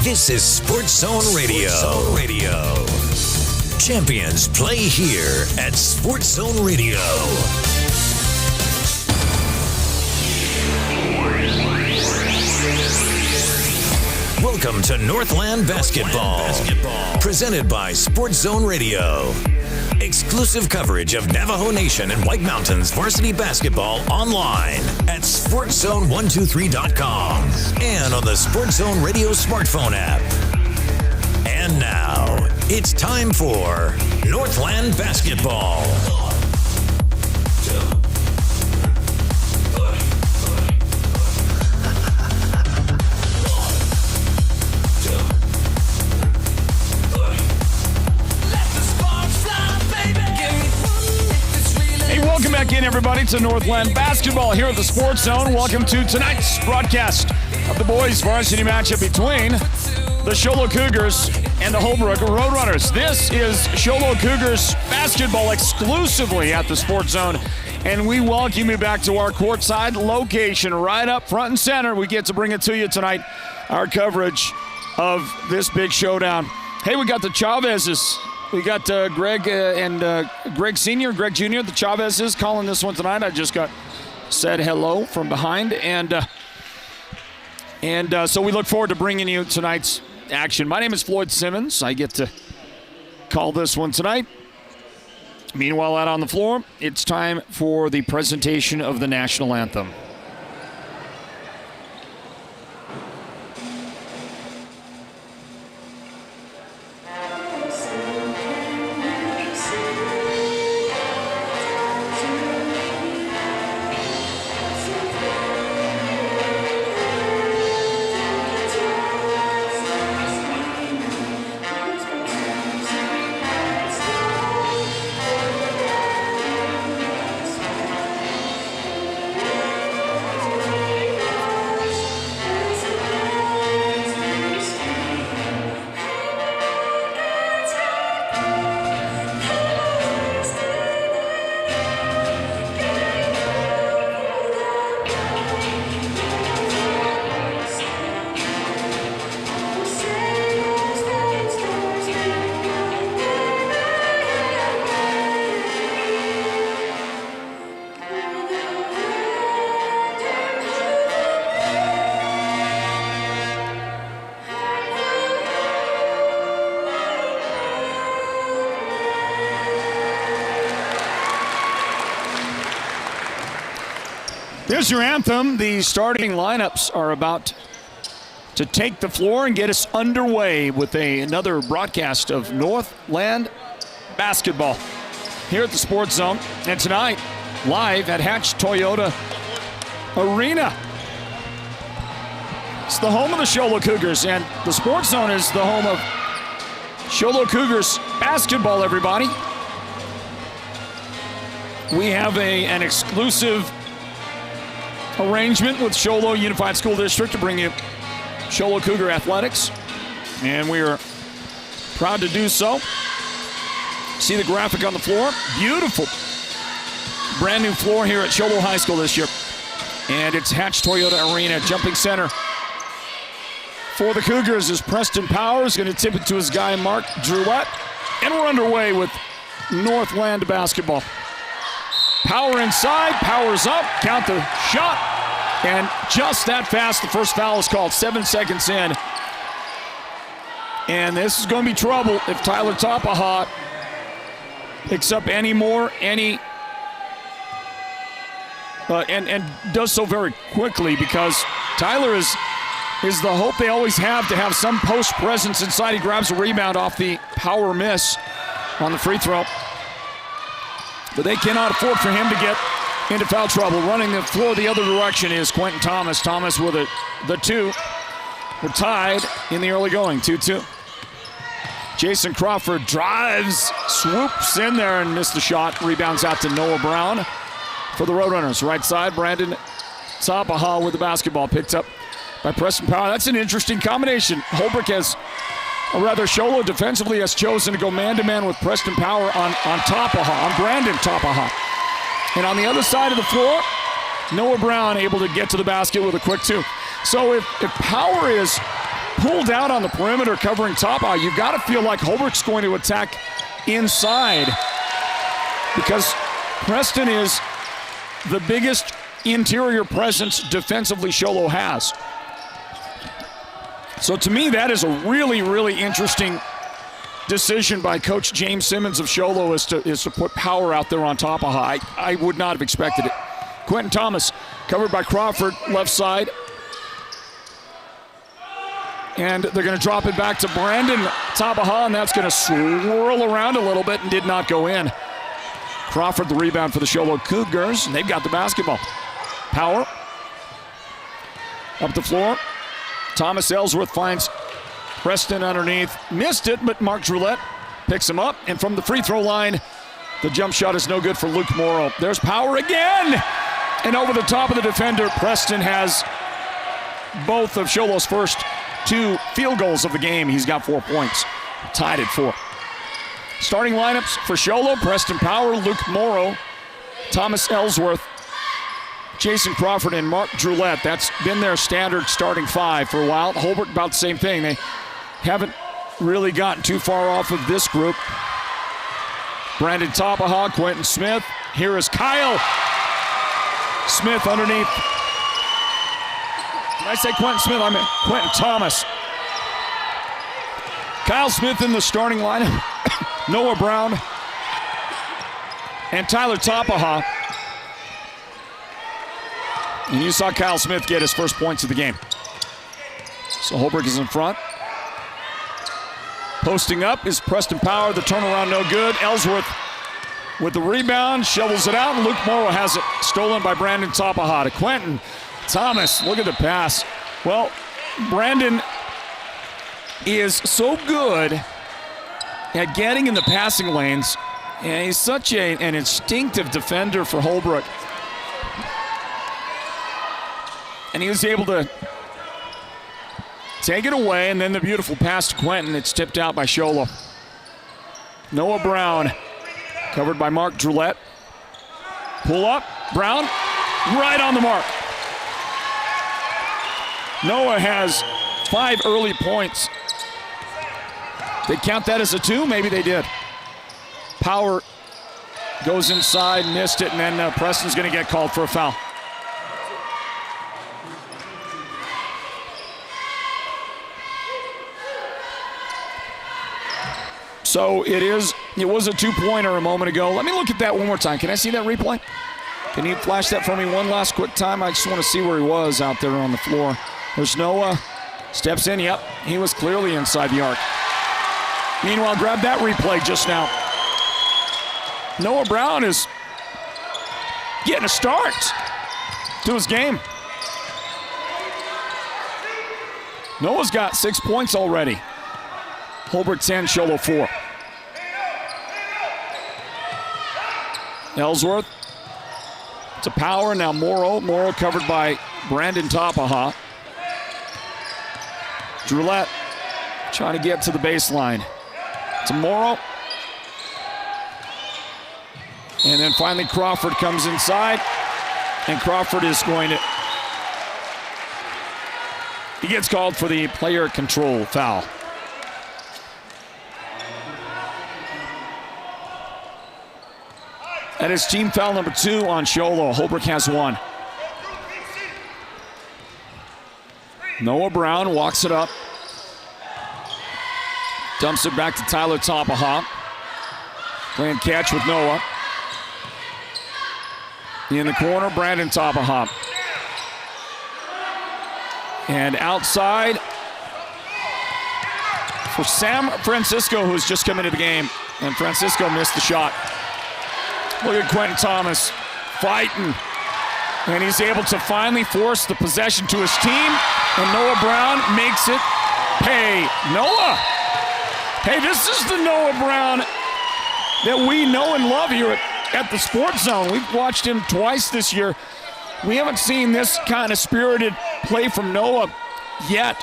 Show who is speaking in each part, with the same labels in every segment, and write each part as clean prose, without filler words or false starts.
Speaker 1: This is Sports Zone Radio. Champions play here at Sports Zone Radio. Welcome to Northland Basketball. Presented by Sports Zone Radio. Exclusive coverage of Navajo Nation and White Mountains varsity basketball online at SportsZone123.com and on the Sports Zone Radio smartphone app. And now, it's time for Northland Basketball.
Speaker 2: Welcome back in, everybody, to Northland Basketball here at the Sports Zone. Welcome to tonight's broadcast of the boys' varsity matchup between the Show Low Cougars and the Holbrook Roadrunners. This is Show Low Cougars basketball exclusively at the Sports Zone, and we welcome you back to our courtside location right up front and center. We get to bring it to you tonight, our coverage of this big showdown. Hey, we got the Chavezes. We got Greg and Greg Sr., Greg Jr., the Chavezes calling this one tonight. I just said hello from behind. And so we look forward to bringing you tonight's action. My name is Floyd Simmons. I get to call this one tonight. Meanwhile, out on the floor, it's time for the presentation of the national anthem. There's your anthem. The starting lineups are about to take the floor and get us underway with another broadcast of Northland Basketball here at the Sports Zone. And tonight, live at Hatch Toyota Arena. It's the home of the Show Low Cougars, and the Sports Zone is the home of Show Low Cougars basketball, everybody. We have an exclusive arrangement with Show Low Unified School District to bring you Show Low Cougar athletics, and we are proud to do so. See the graphic on the floor? Beautiful. Brand new floor here at Show Low High School this year, and it's Hatch Toyota Arena. Jumping center for the Cougars is Preston Powers, going to tip it to his guy Mark Drouet, and we're underway with Northland Basketball. Power inside, powers up, count the shot, and just that fast, the first foul is called, 7 seconds in. And this is going to be trouble if Tyler Topaha picks up any more, and does so very quickly, because Tyler is the hope they always have to have some post presence inside. He grabs a rebound off the power miss on the free throw. But they cannot afford for him to get into foul trouble. Running the floor the other direction is Quentin Thomas. Thomas with the two. We're tied in the early going, 2-2. Jason Crawford drives, swoops in there and missed the shot. Rebounds out to Noah Brown for the Roadrunners. Right side, Brandon Topaha with the basketball. Picked up by Preston Power. That's an interesting combination. Holbrook has, or rather Show Low defensively has chosen to go man-to-man with Preston Power on Topaha, on Brandon Topaha. And on the other side of the floor, Noah Brown able to get to the basket with a quick two. So if Power is pulled out on the perimeter covering Tapaha. You've got to feel like Holbrook's going to attack inside because Preston is the biggest interior presence defensively Sholo has. So to me, that is a really, really interesting decision by Coach James Simmons of Sholo is to put power out there on Tapaha. I would not have expected it. Quentin Thomas covered by Crawford, left side. And they're going to drop it back to Brandon Tapaha, and that's going to swirl around a little bit and did not go in. Crawford the rebound for the Sholo Cougars, and they've got the basketball. Power. Up the floor. Thomas Ellsworth finds Preston underneath. Missed it, but Mark Drillette picks him up. And from the free throw line, the jump shot is no good for Luke Morrow. There's Power again! And over the top of the defender, Preston has both of Sholo's first 2 field goals of the game. He's got 4 points. Tied at 4. Starting lineups for Sholo: Preston Power, Luke Morrow, Thomas Ellsworth, Jason Crawford, and Mark Drillette. That's been their standard starting 5 for a while. Holbrook about the same thing. They haven't really gotten too far off of this group. Brandon Tapaha, Quentin Smith. Here is Kyle Smith underneath. Did I say Quentin Smith? I meant Quentin Thomas. Kyle Smith in the starting lineup. Noah Brown and Tyler Tapaha. And you saw Kyle Smith get his first points of the game. So Holbrook is in front. Posting up is Preston Power. The turnaround no good. Ellsworth with the rebound, shovels it out, and Luke Morrow has it stolen by Brandon Tapaha to Quentin Thomas. Look at the pass. Well, Brandon is so good at getting in the passing lanes, and he's such an instinctive defender for Holbrook. And he was able to take it away, and then the beautiful pass to Quentin. It's tipped out by Sholo. Noah Brown, covered by Mark Drillette. Pull up, Brown, right on the mark. Noah has 5 early points. They count that as a 2? Maybe they did. Power goes inside, missed it, and then Preston's going to get called for a foul. So it was a 2-pointer a moment ago. Let me look at that one more time. Can I see that replay? Can you flash that for me one last quick time? I just want to see where he was out there on the floor. There's Noah, steps in, yep, he was clearly inside the arc. Meanwhile, grab that replay just now. Noah Brown is getting a start to his game. Noah's got 6 points already. Holbrook 10, Sholo 4. Ellsworth to Power, now Morrow. Morrow covered by Brandon Tapaha. Drillette trying to get to the baseline. To Morrow. And then finally Crawford comes inside. And Crawford is going to... He gets called for the player control foul. That is team foul number 2 on Sholo. Holbrook has 1. Noah Brown walks it up. Dumps it back to Tyler Tapaha. Playing catch with Noah. In the corner, Brandon Tapaha. And outside for Sam Francisco, who's just come into the game. And Francisco missed the shot. Look at Quentin Thomas fighting. And he's able to finally force the possession to his team. And Noah Brown makes it pay. Noah! Hey, this is the Noah Brown that we know and love here at the Sports Zone. We've watched him twice this year. We haven't seen this kind of spirited play from Noah yet.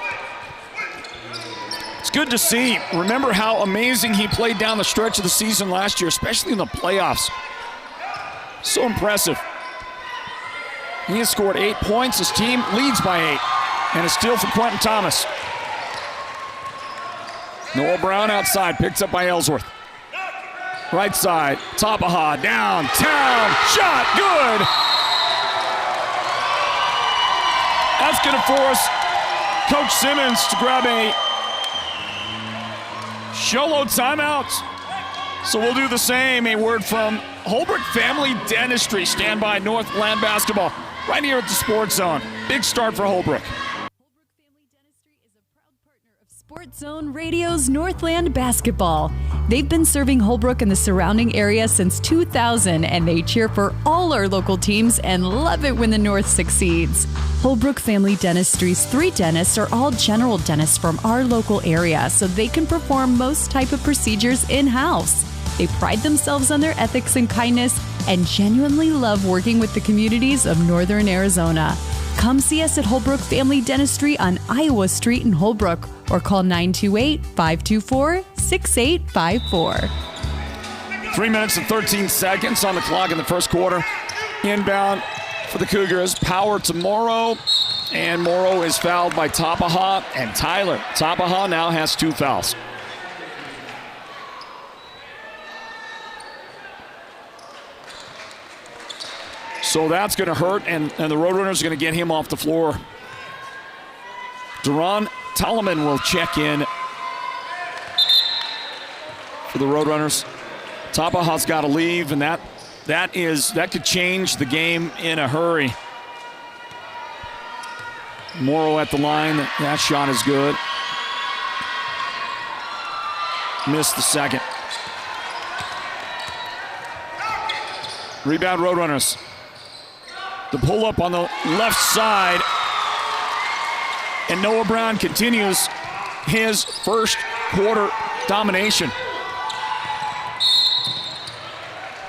Speaker 2: It's good to see. Remember how amazing he played down the stretch of the season last year, especially in the playoffs. So impressive. He has scored 8 points. His team leads by 8. And a steal for Quentin Thomas. Noah Brown outside, picked up by Ellsworth. Right side, Tapaha, downtown, shot, good! That's going to force Coach Simmons to grab a Sholo timeout. So we'll do the same. A word from Holbrook Family Dentistry. Stand by Northland Basketball right here at the Sports Zone. Big start for Holbrook.
Speaker 3: Holbrook Family Dentistry is a proud partner of Sports Zone Radio's Northland Basketball. They've been serving Holbrook and the surrounding area since 2000, and they cheer for all our local teams and love it when the North succeeds. Holbrook Family Dentistry's 3 dentists are all general dentists from our local area, so they can perform most type of procedures in-house. They pride themselves on their ethics and kindness and genuinely love working with the communities of Northern Arizona. Come see us at Holbrook Family Dentistry on Iowa Street in Holbrook or call 928-524-6854.
Speaker 2: 3 minutes and 13 seconds on the clock in the first quarter. Inbound for the Cougars. Power to Morrow, and Morrow is fouled by Tapaha and Tyler. Tapaha now has 2 fouls. So that's going to hurt, and the Roadrunners are going to get him off the floor. Duran Talaman will check in for the Roadrunners. Tapaha's got to leave, and that could change the game in a hurry. Morrow at the line. That shot is good. Missed the second. Rebound Roadrunners. The pull-up on the left side. And Noah Brown continues his first quarter domination.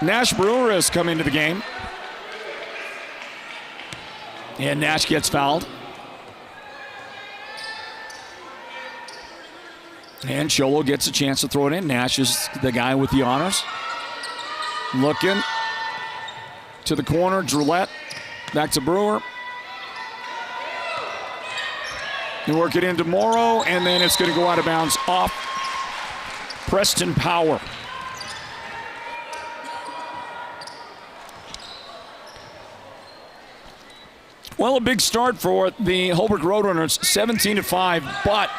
Speaker 2: Nash Brewer has come into the game. And Nash gets fouled. And Sholo gets a chance to throw it in. Nash is the guy with the honors. Looking to the corner, Drillette. Back to Brewer. They work it into Morrow, and then it's going to go out of bounds off Preston Power. Well, a big start for the Holbrook Roadrunners, 17-5, but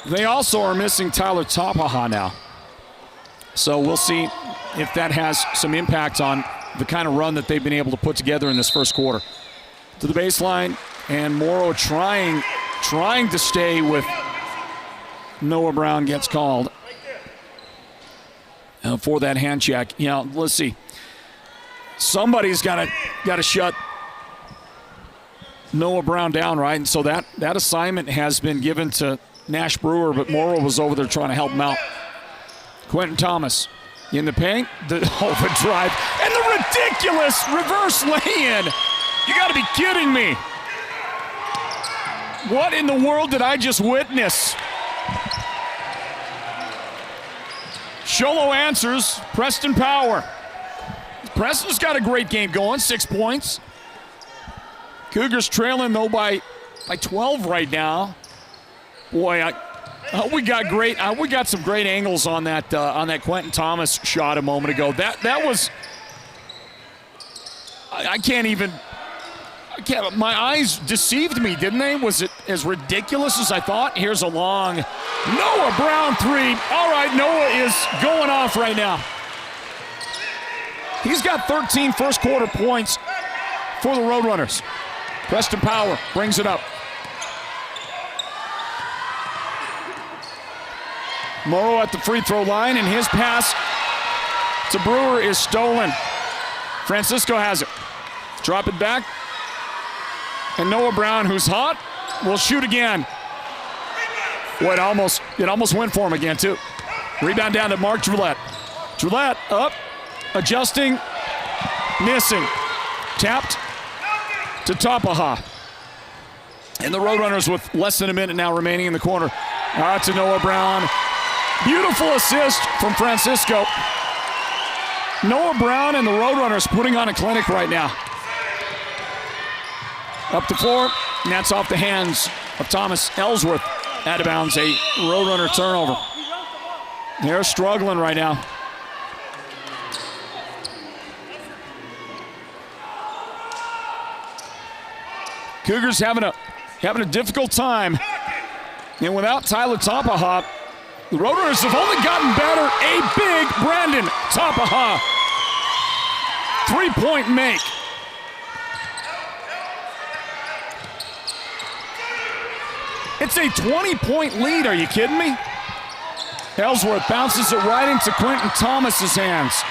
Speaker 2: they also are missing Tyler Tapaha now. So we'll see if that has some impact on the kind of run that they've been able to put together in this first quarter. To the baseline, and Morrow trying to stay with Noah Brown gets called for that hand check. You know, let's see. Somebody's got to shut Noah Brown down, right? And so that assignment has been given to Nash Brewer, but Morrow was over there trying to help him out. Quentin Thomas in the paint, the overdrive, and the ridiculous reverse lay-in. You got to be kidding me. What in the world did I just witness? Sholo answers, Preston Power. Preston's got a great game going, 6 points. Cougars trailing, though, by 12 right now. Boy, we got some great angles on that Quentin Thomas shot a moment ago. That was, my eyes deceived me, didn't they? Was it as ridiculous as I thought? Here's a long Noah Brown 3. All right, Noah is going off right now. He's got 13 first quarter points for the Roadrunners. Preston Power brings it up. Morrow at the free throw line, and his pass to Brewer is stolen. Francisco has it. Drop it back. And Noah Brown, who's hot, will shoot again. Boy, it almost went for him again, too. Rebound down to Mark Drillette. Drillette up, adjusting, missing. Tapped to Tapaha. And the Roadrunners with less than a minute now remaining in the corner. Out to Noah Brown. Beautiful assist from Francisco. Noah Brown and the Roadrunners putting on a clinic right now. Up the floor, and that's off the hands of Thomas Ellsworth. out of bounds, a Roadrunner turnover. They're struggling right now. Cougars having a difficult time. And without Tyler Topaha, the Roadrunners have only gotten better. A big Brandon Topaha 3-point make. It's a 20-point lead. Are you kidding me? Ellsworth bounces it right into Quentin Thomas's hands.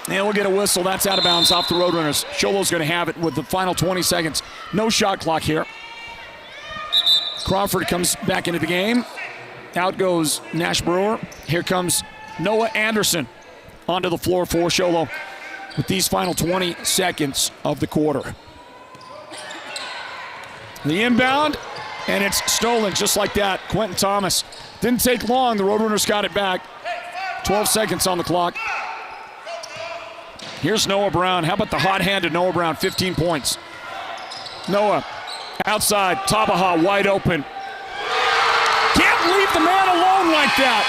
Speaker 2: And we'll get a whistle. That's out of bounds off the Roadrunners. Sholo's going to have it with the final 20 seconds. No shot clock here. Crawford comes back into the game. Out goes Nash Brewer. Here comes Noah Anderson onto the floor for Sholo with these final 20 seconds of the quarter. The inbound, and it's stolen just like that. Quentin Thomas. Didn't take long. The Roadrunners got it back. 12 seconds on the clock. Here's Noah Brown. How about the hot-handed Noah Brown? 15 points. Noah outside. Topaha wide open. Can't leave the man alone like that.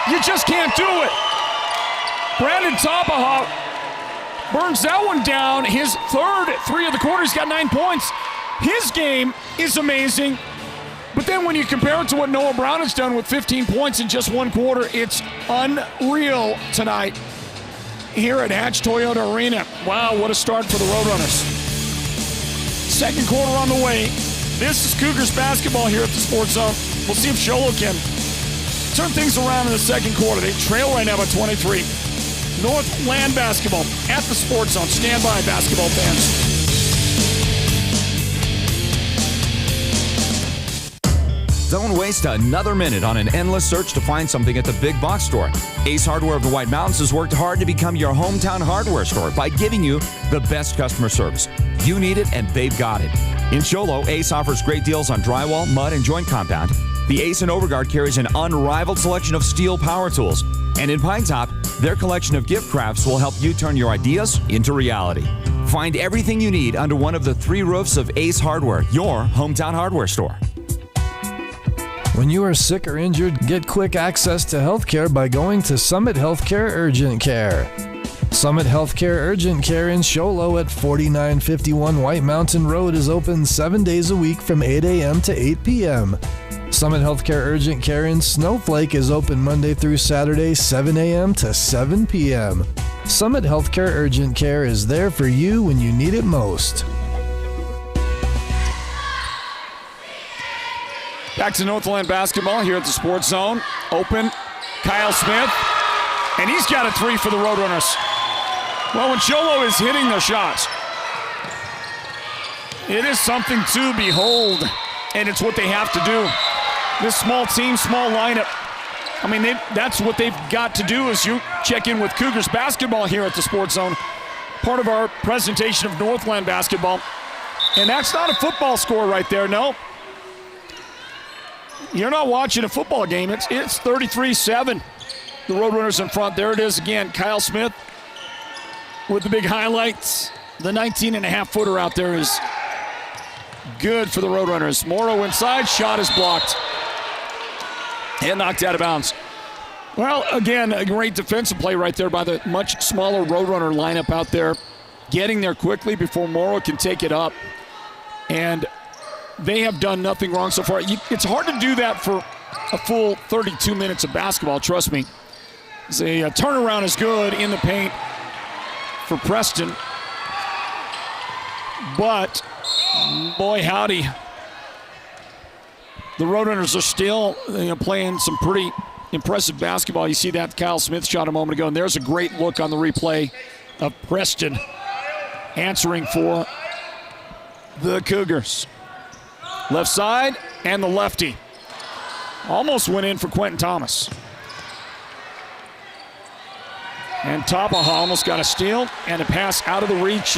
Speaker 2: You just can't do it. Brandon Topaha burns that one down. His third 3 of the quarter. He's got 9 points. His game is amazing. But then when you compare it to what Noah Brown has done with 15 points in just 1 quarter, it's unreal tonight here at Hatch Toyota Arena. Wow, what a start for the Roadrunners. Second quarter on the way. This is Cougars basketball here at the Sports Zone. We'll see if Sholo can turn things around in the second quarter. They trail right now by 23. Northland Basketball at the Sports Zone. Stand by, basketball fans.
Speaker 4: Don't waste another minute on an endless search to find something at the big box store. Ace Hardware of the White Mountains has worked hard to become your hometown hardware store by giving you the best customer service. You need it, and they've got it. In Sholo, Ace offers great deals on drywall, mud, and joint compound. The Ace in Overguard carries an unrivaled selection of steel power tools. And in Pine Top, their collection of gift crafts will help you turn your ideas into reality. Find everything you need under one of the 3 roofs of Ace Hardware, your hometown hardware store.
Speaker 5: When you are sick or injured, get quick access to healthcare by going to Summit Healthcare Urgent Care. Summit Healthcare Urgent Care in Sholo at 4951 White Mountain Road is open 7 days a week from 8 a.m. to 8 p.m. Summit Healthcare Urgent Care in Snowflake is open Monday through Saturday, 7 a.m. to 7 p.m. Summit Healthcare Urgent Care is there for you when you need it most.
Speaker 2: Back to Northland Basketball here at the Sports Zone. Open, Kyle Smith, and he's got a 3 for the Roadrunners. Well, when Sholo is hitting their shots, it is something to behold, and it's what they have to do. This small team, small lineup, I mean, that's what they've got to do as you check in with Cougars basketball here at the Sports Zone. Part of our presentation of Northland Basketball. And that's not a football score right there, no. You're not watching a football game. It's 33-7. The Roadrunners in front. There it is again. Kyle Smith with the big highlights. The 19.5-footer out there is good for the Roadrunners. Morrow inside. Shot is blocked. And knocked out of bounds. Well, again, a great defensive play right there by the much smaller Roadrunner lineup out there. Getting there quickly before Morrow can take it up. And they have done nothing wrong so far. It's hard to do that for a full 32 minutes of basketball, trust me. The turnaround is good in the paint for Preston. But, boy howdy, the Roadrunners are still playing some pretty impressive basketball. You see that Kyle Smith shot a moment ago, and there's a great look on the replay of Preston answering for the Cougars. Left side, and the lefty. Almost went in for Quentin Thomas. And Topaha almost got a steal and a pass out of the reach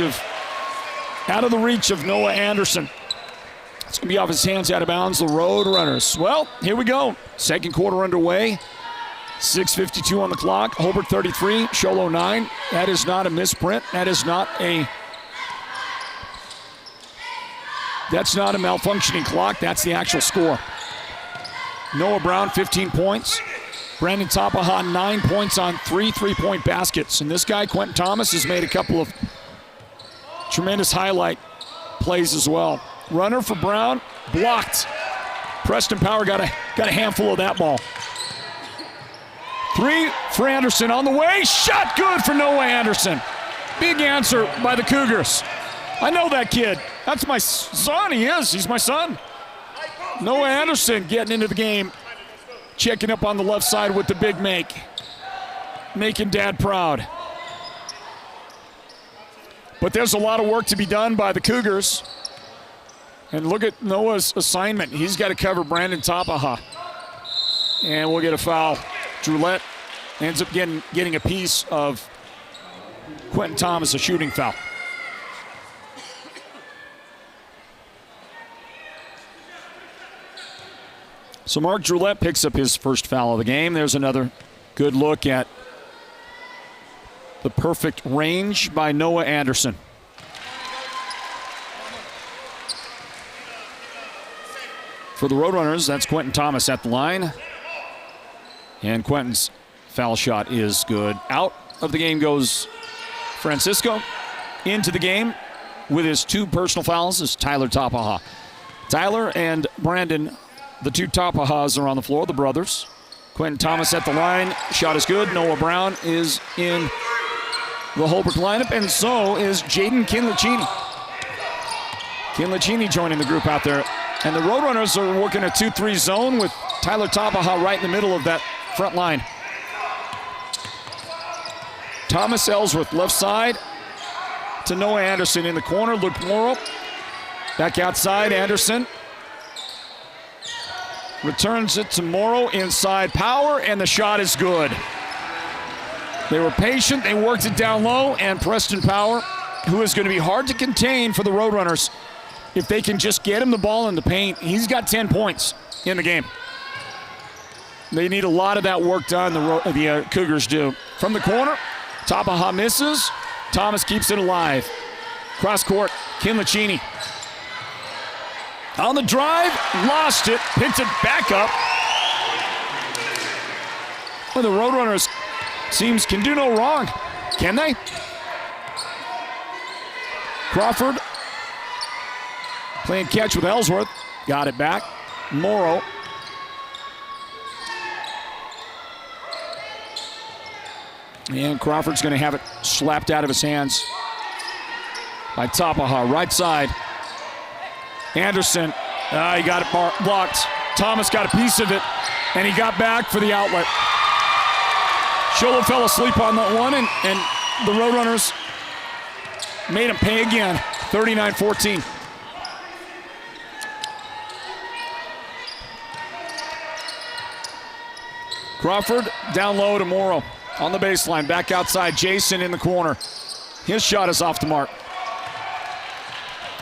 Speaker 2: of Noah Anderson. It's going to be off his hands, out of bounds, the Roadrunners. Well, here we go. Second quarter underway. 6:52 on the clock. Holbrook 33, Sholo 9. That is not a misprint. That is not a That's not a malfunctioning clock. That's the actual score. Noah Brown, 15 points. Brandon Tapaha, 9 points on 3 3-point baskets. And this guy, Quentin Thomas, has made a couple of tremendous highlight plays as well. Runner for Brown, blocked. Preston Power got a handful of that ball. 3 for Anderson on the way. Shot good for Noah Anderson. Big answer by the Cougars. I know that kid. That's my son. He is. He's my son. Noah Anderson getting into the game. Checking up on the left side with the big make. Making Dad proud. But there's a lot of work to be done by the Cougars. And look at Noah's assignment. He's got to cover Brandon Tapaha. And we'll get a foul. Droulette ends up getting a piece of Quentin Thomas, a shooting foul. So Mark Droulette picks up his first foul of the game. There's another good look at the perfect range by Noah Anderson. For the Roadrunners, that's Quentin Thomas at the line. And Quentin's foul shot is good. Out of the game goes Francisco. Into the game with his 2 personal fouls is Tyler Tapaha. Tyler and Brandon, the 2 Tapahas, are on the floor, the brothers. Quentin Thomas at the line. Shot is good. Noah Brown is in the Holbrook lineup, and so is Jaden Kinlachini. Kinlachini joining the group out there. And the Roadrunners are working a 2-3 zone with Tyler Tapaha right in the middle of that front line. Thomas Ellsworth left side to Noah Anderson in the corner. Luke Morrow back outside. Anderson returns it to Morrow inside Power, and the shot is good. They were patient. They worked it down low, and Preston Power, who is going to be hard to contain for the Roadrunners, if they can just get him the ball in the paint. He's got 10 points in the game. They need a lot of that work done, the Cougars do. From the corner, Tapaha misses. Thomas keeps it alive. Cross court, Kinlachini. On the drive, lost it, picked it back up. Well, the Roadrunners seems can do no wrong, can they? Crawford playing catch with Ellsworth. Got it back. Morrow. And Crawford's going to have it slapped out of his hands by Tapaha. Right side. Anderson. He got it blocked. Thomas got a piece of it, and he got back for the outlet. Sholo fell asleep on that one, and the Roadrunners made him pay again. 39-14. Crawford down low to Morrow on the baseline. Back outside, Jason in the corner. His shot is off the mark.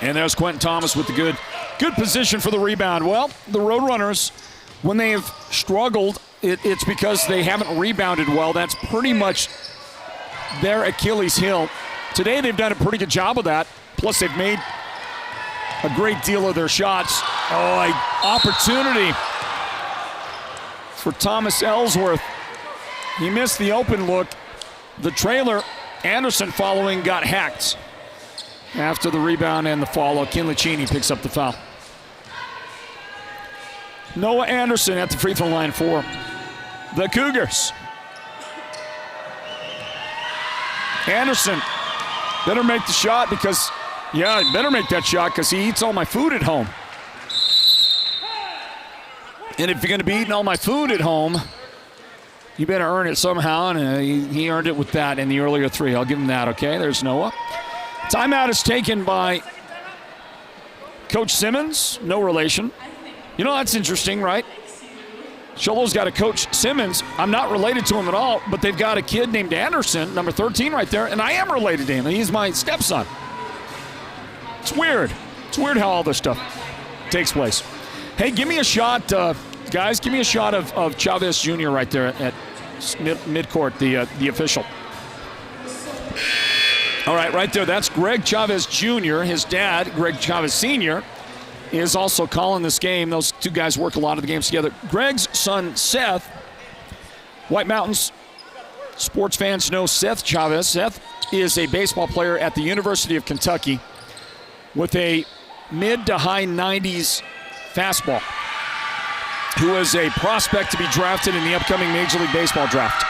Speaker 2: And there's Quentin Thomas with the good position for the rebound. Well, the Roadrunners, when they have struggled, it's because they haven't rebounded well. That's pretty much their Achilles heel. Today they've done a pretty good job of that. Plus they've made a great deal of their shots. An opportunity for Thomas Ellsworth. He missed the open look. The trailer, Anderson following, got hacked. After the rebound and the follow, Kinlachini picks up the foul. Noah Anderson at the free throw line for the Cougars. Anderson better make the shot because, better make that shot because he eats all my food at home. And if you're going to be eating all my food at home, you better earn it somehow, and he earned it with that in the earlier 3. I'll give him that, okay? There's Noah. Timeout is taken by Coach Simmons, no relation. You know, that's interesting, right? Sholo's got a Coach Simmons. I'm not related to him at all, but they've got a kid named Anderson, number 13 right there, and I am related to him. He's my stepson. It's weird. It's weird how all this stuff takes place. Hey, give me a shot, guys. Give me a shot of Chavez Jr. right there at midcourt, the official. All right, right there. That's Greg Chavez Jr., his dad, Greg Chavez Sr., is also calling this game. Those two guys work a lot of the games together. Greg's son, Seth, White Mountains sports fans know Seth Chavez. Seth is a baseball player at the University of Kentucky with a mid to high 90s fastball, who is a prospect to be drafted in the upcoming Major League Baseball draft.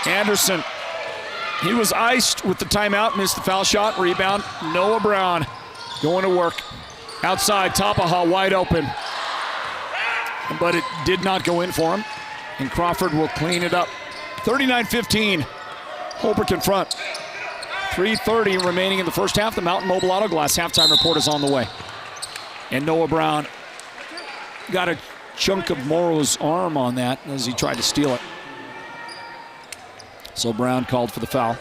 Speaker 2: Anderson, he was iced with the timeout, missed the foul shot, rebound. Noah Brown going to work. Outside, Tapaha wide open. But it did not go in for him. And Crawford will clean it up. 39-15, Holbrook in front. 3:30 remaining in the first half. The Mountain Mobile Auto Glass halftime report is on the way. And Noah Brown got a chunk of Morrow's arm on that as he tried to steal it. So Brown called for the foul.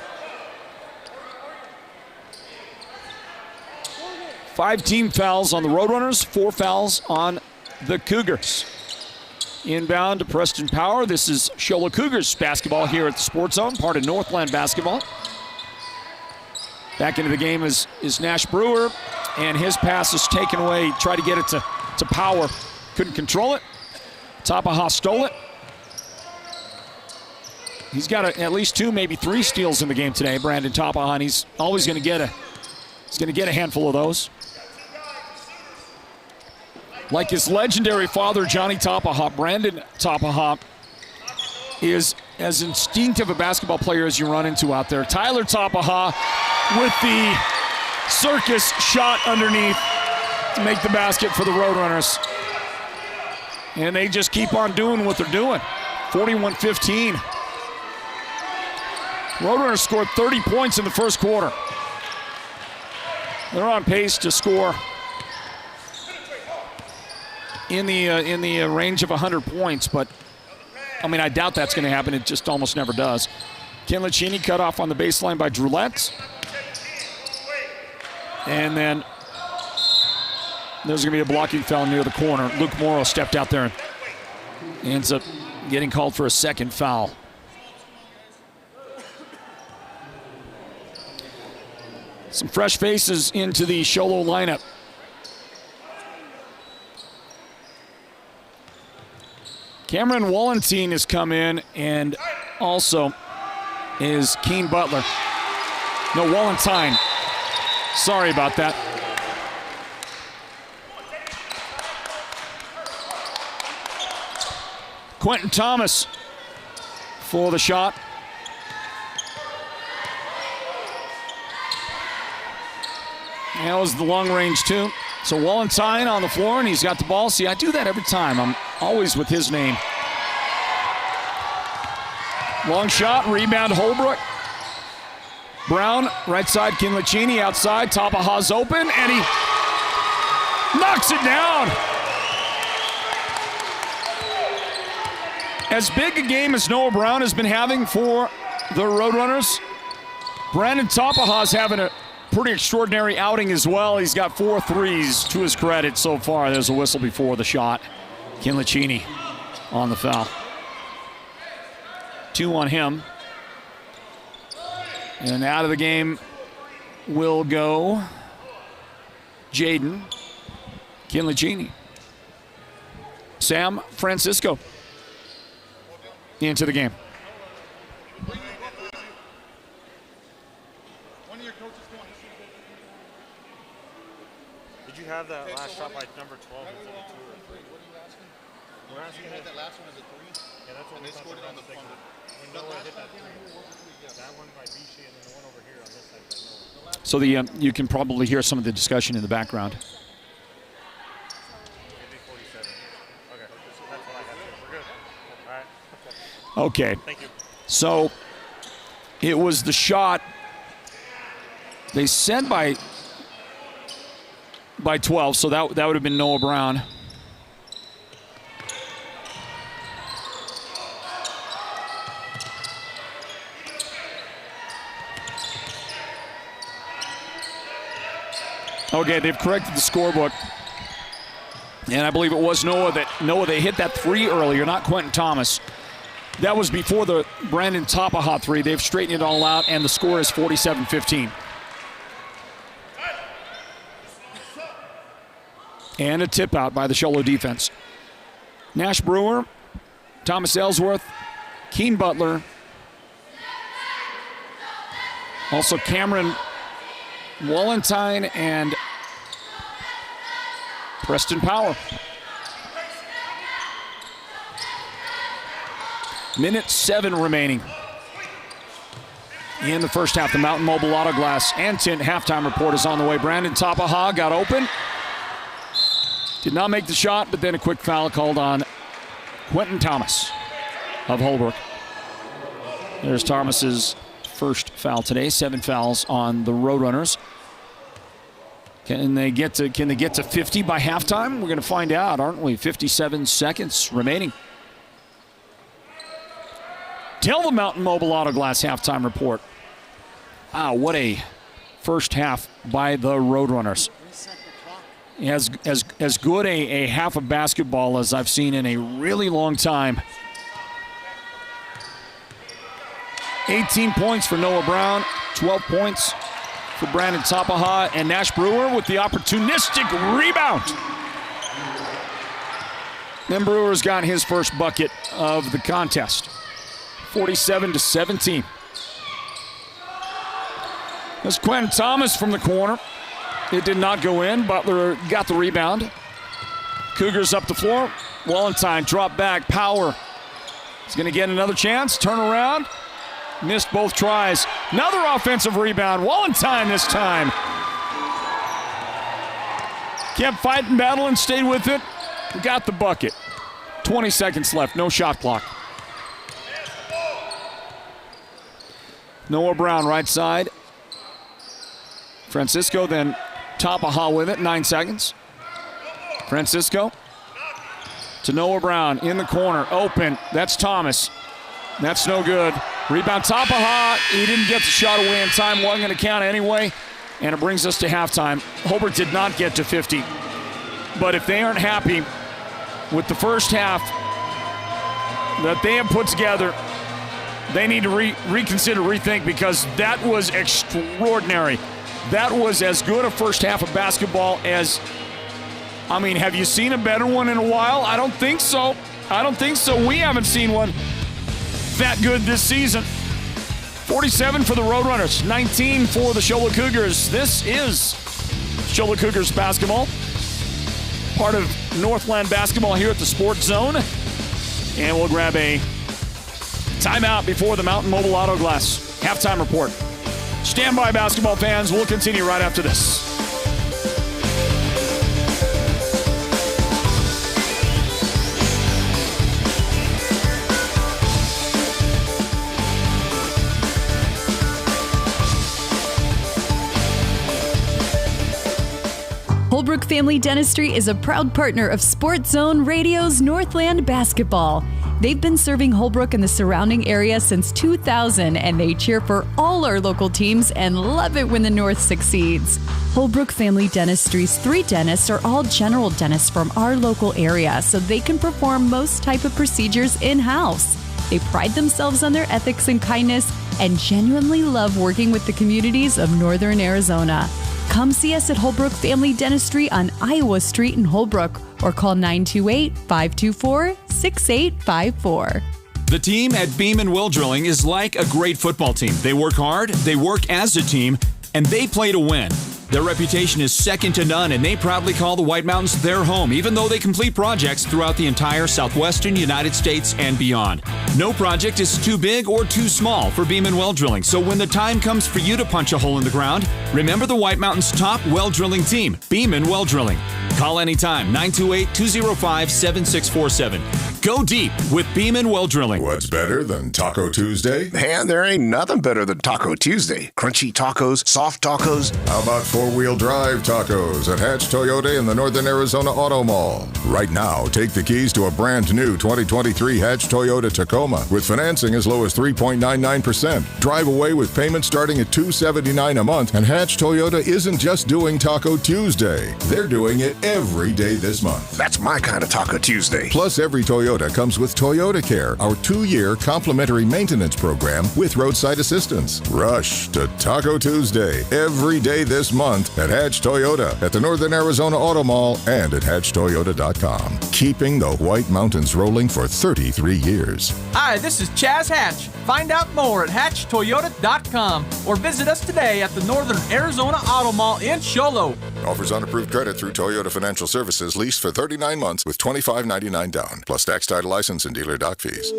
Speaker 2: 5 team fouls on the Roadrunners, 4 fouls on the Cougars. Inbound to Preston Power. This is Show Low Cougars basketball here at the Sports Zone, part of Northland Basketball. Back into the game is Nash Brewer, and his pass is taken away. Tried to get it to Power. Couldn't control it. Tapaha stole it. He's got at least 2, maybe 3 steals in the game today, Brandon Tapaha, and he's always going to get a handful of those. Like his legendary father, Johnny Tapaha, Brandon Tapaha is as instinctive a basketball player as you run into out there. Tyler Tapaha with the circus shot underneath to make the basket for the Roadrunners. And they just keep on doing what they're doing. 41-15. Roadrunners scored 30 points in the first quarter. They're on pace to score in the range of 100 points, but I mean, I doubt that's going to happen. It just almost never does. Kinlachini cut off on the baseline by Droulette. And then there's going to be a blocking foul near the corner. Luke Morrow stepped out there and ends up getting called for a second foul. Some fresh faces into the Sholo lineup. Cameron Wallentine has come in, and also is Keen Butler. No, Wallentine. Sorry about that. Quentin Thomas for the shot. That was the long range too. So Wallentine on the floor, and he's got the ball. See, I do that every time. I'm always with his name. Long shot, rebound Holbrook. Brown, right side, Kinlachini outside. Tapaha's open, and he knocks it down. As big a game as Noah Brown has been having for the Roadrunners, Brandon Tapaha's having a pretty extraordinary outing as well. He's got 4 threes to his credit so far. There's a whistle before the shot. Kinlachini on the foul. 2 on him. And out of the game will go Jaden Kinlachini. Sam Francisco into the game.
Speaker 6: Did you have that last shot by number 12 and 2 or 3? What are you asking? We're asking
Speaker 7: you had that last one as a 3?
Speaker 6: Yeah, that's what
Speaker 7: and they scored it on the front.
Speaker 6: When Noah hit that 3. That one by Bishi and then the one over here on this side by Noah.
Speaker 2: So you can probably hear some of the discussion in the background.
Speaker 6: Maybe 47. Okay, that's what I have. We're good. All right.
Speaker 2: Okay.
Speaker 6: Thank you.
Speaker 2: So it was the shot. They said by 12, so that would have been Noah Brown. Okay, they've corrected the scorebook. And I believe it was Noah, they hit that 3 earlier, not Quentin Thomas. That was before the Brandon Tapaha 3. They've straightened it all out, and the score is 47-15. And a tip out by the Sholo defense. Nash Brewer, Thomas Ellsworth, Keen Butler, also Cameron Wallentine and Preston Power. Minute 7 remaining in the first half. The Mountain Mobile Auto Glass and Tint halftime report is on the way. Brandon Tapaha got open. Did not make the shot, but then a quick foul called on Quentin Thomas of Holbrook. There's Thomas's first foul today. 7 fouls on the Roadrunners. Can they get to 50 by halftime? We're going to find out, aren't we? 57 seconds remaining. Tell the Mountain Mobile Auto Glass halftime report. What a first half by the Roadrunners. As good a half of basketball as I've seen in a really long time. 18 points for Noah Brown, 12 points for Brandon Tapaha, and Nash Brewer with the opportunistic rebound. Then Brewer's got his first bucket of the contest. 47-17. There's Quentin Thomas from the corner. It did not go in. Butler got the rebound. Cougars up the floor. Wallentine drop back. Power. He's going to get another chance. Turn around. Missed both tries. Another offensive rebound. Wallentine this time. Kept fighting, battling, stayed with it. Got the bucket. 20 seconds left. No shot clock. Noah Brown, right side. Francisco, then Tapaha with it, 9 seconds. Francisco to Noah Brown in the corner, open. That's Thomas. That's no good. Rebound Tapaha. He didn't get the shot away in time. Wasn't going to count anyway. And it brings us to halftime. Holbrook did not get to 50. But if they aren't happy with the first half that they have put together, they need to reconsider, rethink, because that was extraordinary. That was as good a first half of basketball as, have you seen a better one in a while? I don't think so. We haven't seen one that good this season. 47 for the Roadrunners, 19 for the Sholo Cougars. This is Sholo Cougars basketball, part of Northland Basketball here at the Sports Zone. And we'll grab a timeout before the Mountain Mobile Auto Glass halftime report. Stand by, basketball fans. We'll continue right after this.
Speaker 3: Holbrook Family Dentistry is a proud partner of Sports Zone Radio's Northland Basketball. They've been serving Holbrook and the surrounding area since 2000, and they cheer for all our local teams and love it when the North succeeds. Holbrook Family Dentistry's 3 dentists are all general dentists from our local area, so they can perform most type of procedures in-house. They pride themselves on their ethics and kindness and genuinely love working with the communities of Northern Arizona. Come see us at Holbrook Family Dentistry on Iowa Street in Holbrook, or call 928-524-6854.
Speaker 4: The team at Beeman Well Drilling is like a great football team. They work hard, they work as a team, and they play to win. Their reputation is second to none, and they proudly call the White Mountains their home, even though they complete projects throughout the entire southwestern United States and beyond. No project is too big or too small for Beeman Well Drilling, so when the time comes for you to punch a hole in the ground, remember the White Mountains' top well drilling team, Beeman Well Drilling. Call anytime, 928-205-7647. Go deep with Beeman Well Drilling.
Speaker 8: What's better than Taco Tuesday?
Speaker 9: Man, there ain't nothing better than Taco Tuesday. Crunchy tacos, soft tacos.
Speaker 8: How about four-wheel drive tacos at Hatch Toyota in the Northern Arizona Auto Mall? Right now, take the keys to a brand new 2023 Hatch Toyota Tacoma with financing as low as 3.99%. Drive away with payments starting at $279 a month, and Hatch Toyota isn't just doing Taco Tuesday. They're doing it every day this month.
Speaker 9: That's my kind of Taco Tuesday.
Speaker 8: Plus, every Toyota Toyota comes with Toyota Care, our 2-year complimentary maintenance program with roadside assistance. Rush to Taco Tuesday every day this month at Hatch Toyota, at the Northern Arizona Auto Mall, and at HatchToyota.com. Keeping the White Mountains rolling for 33 years.
Speaker 10: Hi, this is Chaz Hatch. Find out more at HatchToyota.com or visit us today at the Northern Arizona Auto Mall in Show Low.
Speaker 8: Offers on approved credit through Toyota Financial Services. Lease for 39 months with $25.99 down, plus tax, title, license, and dealer dock fees.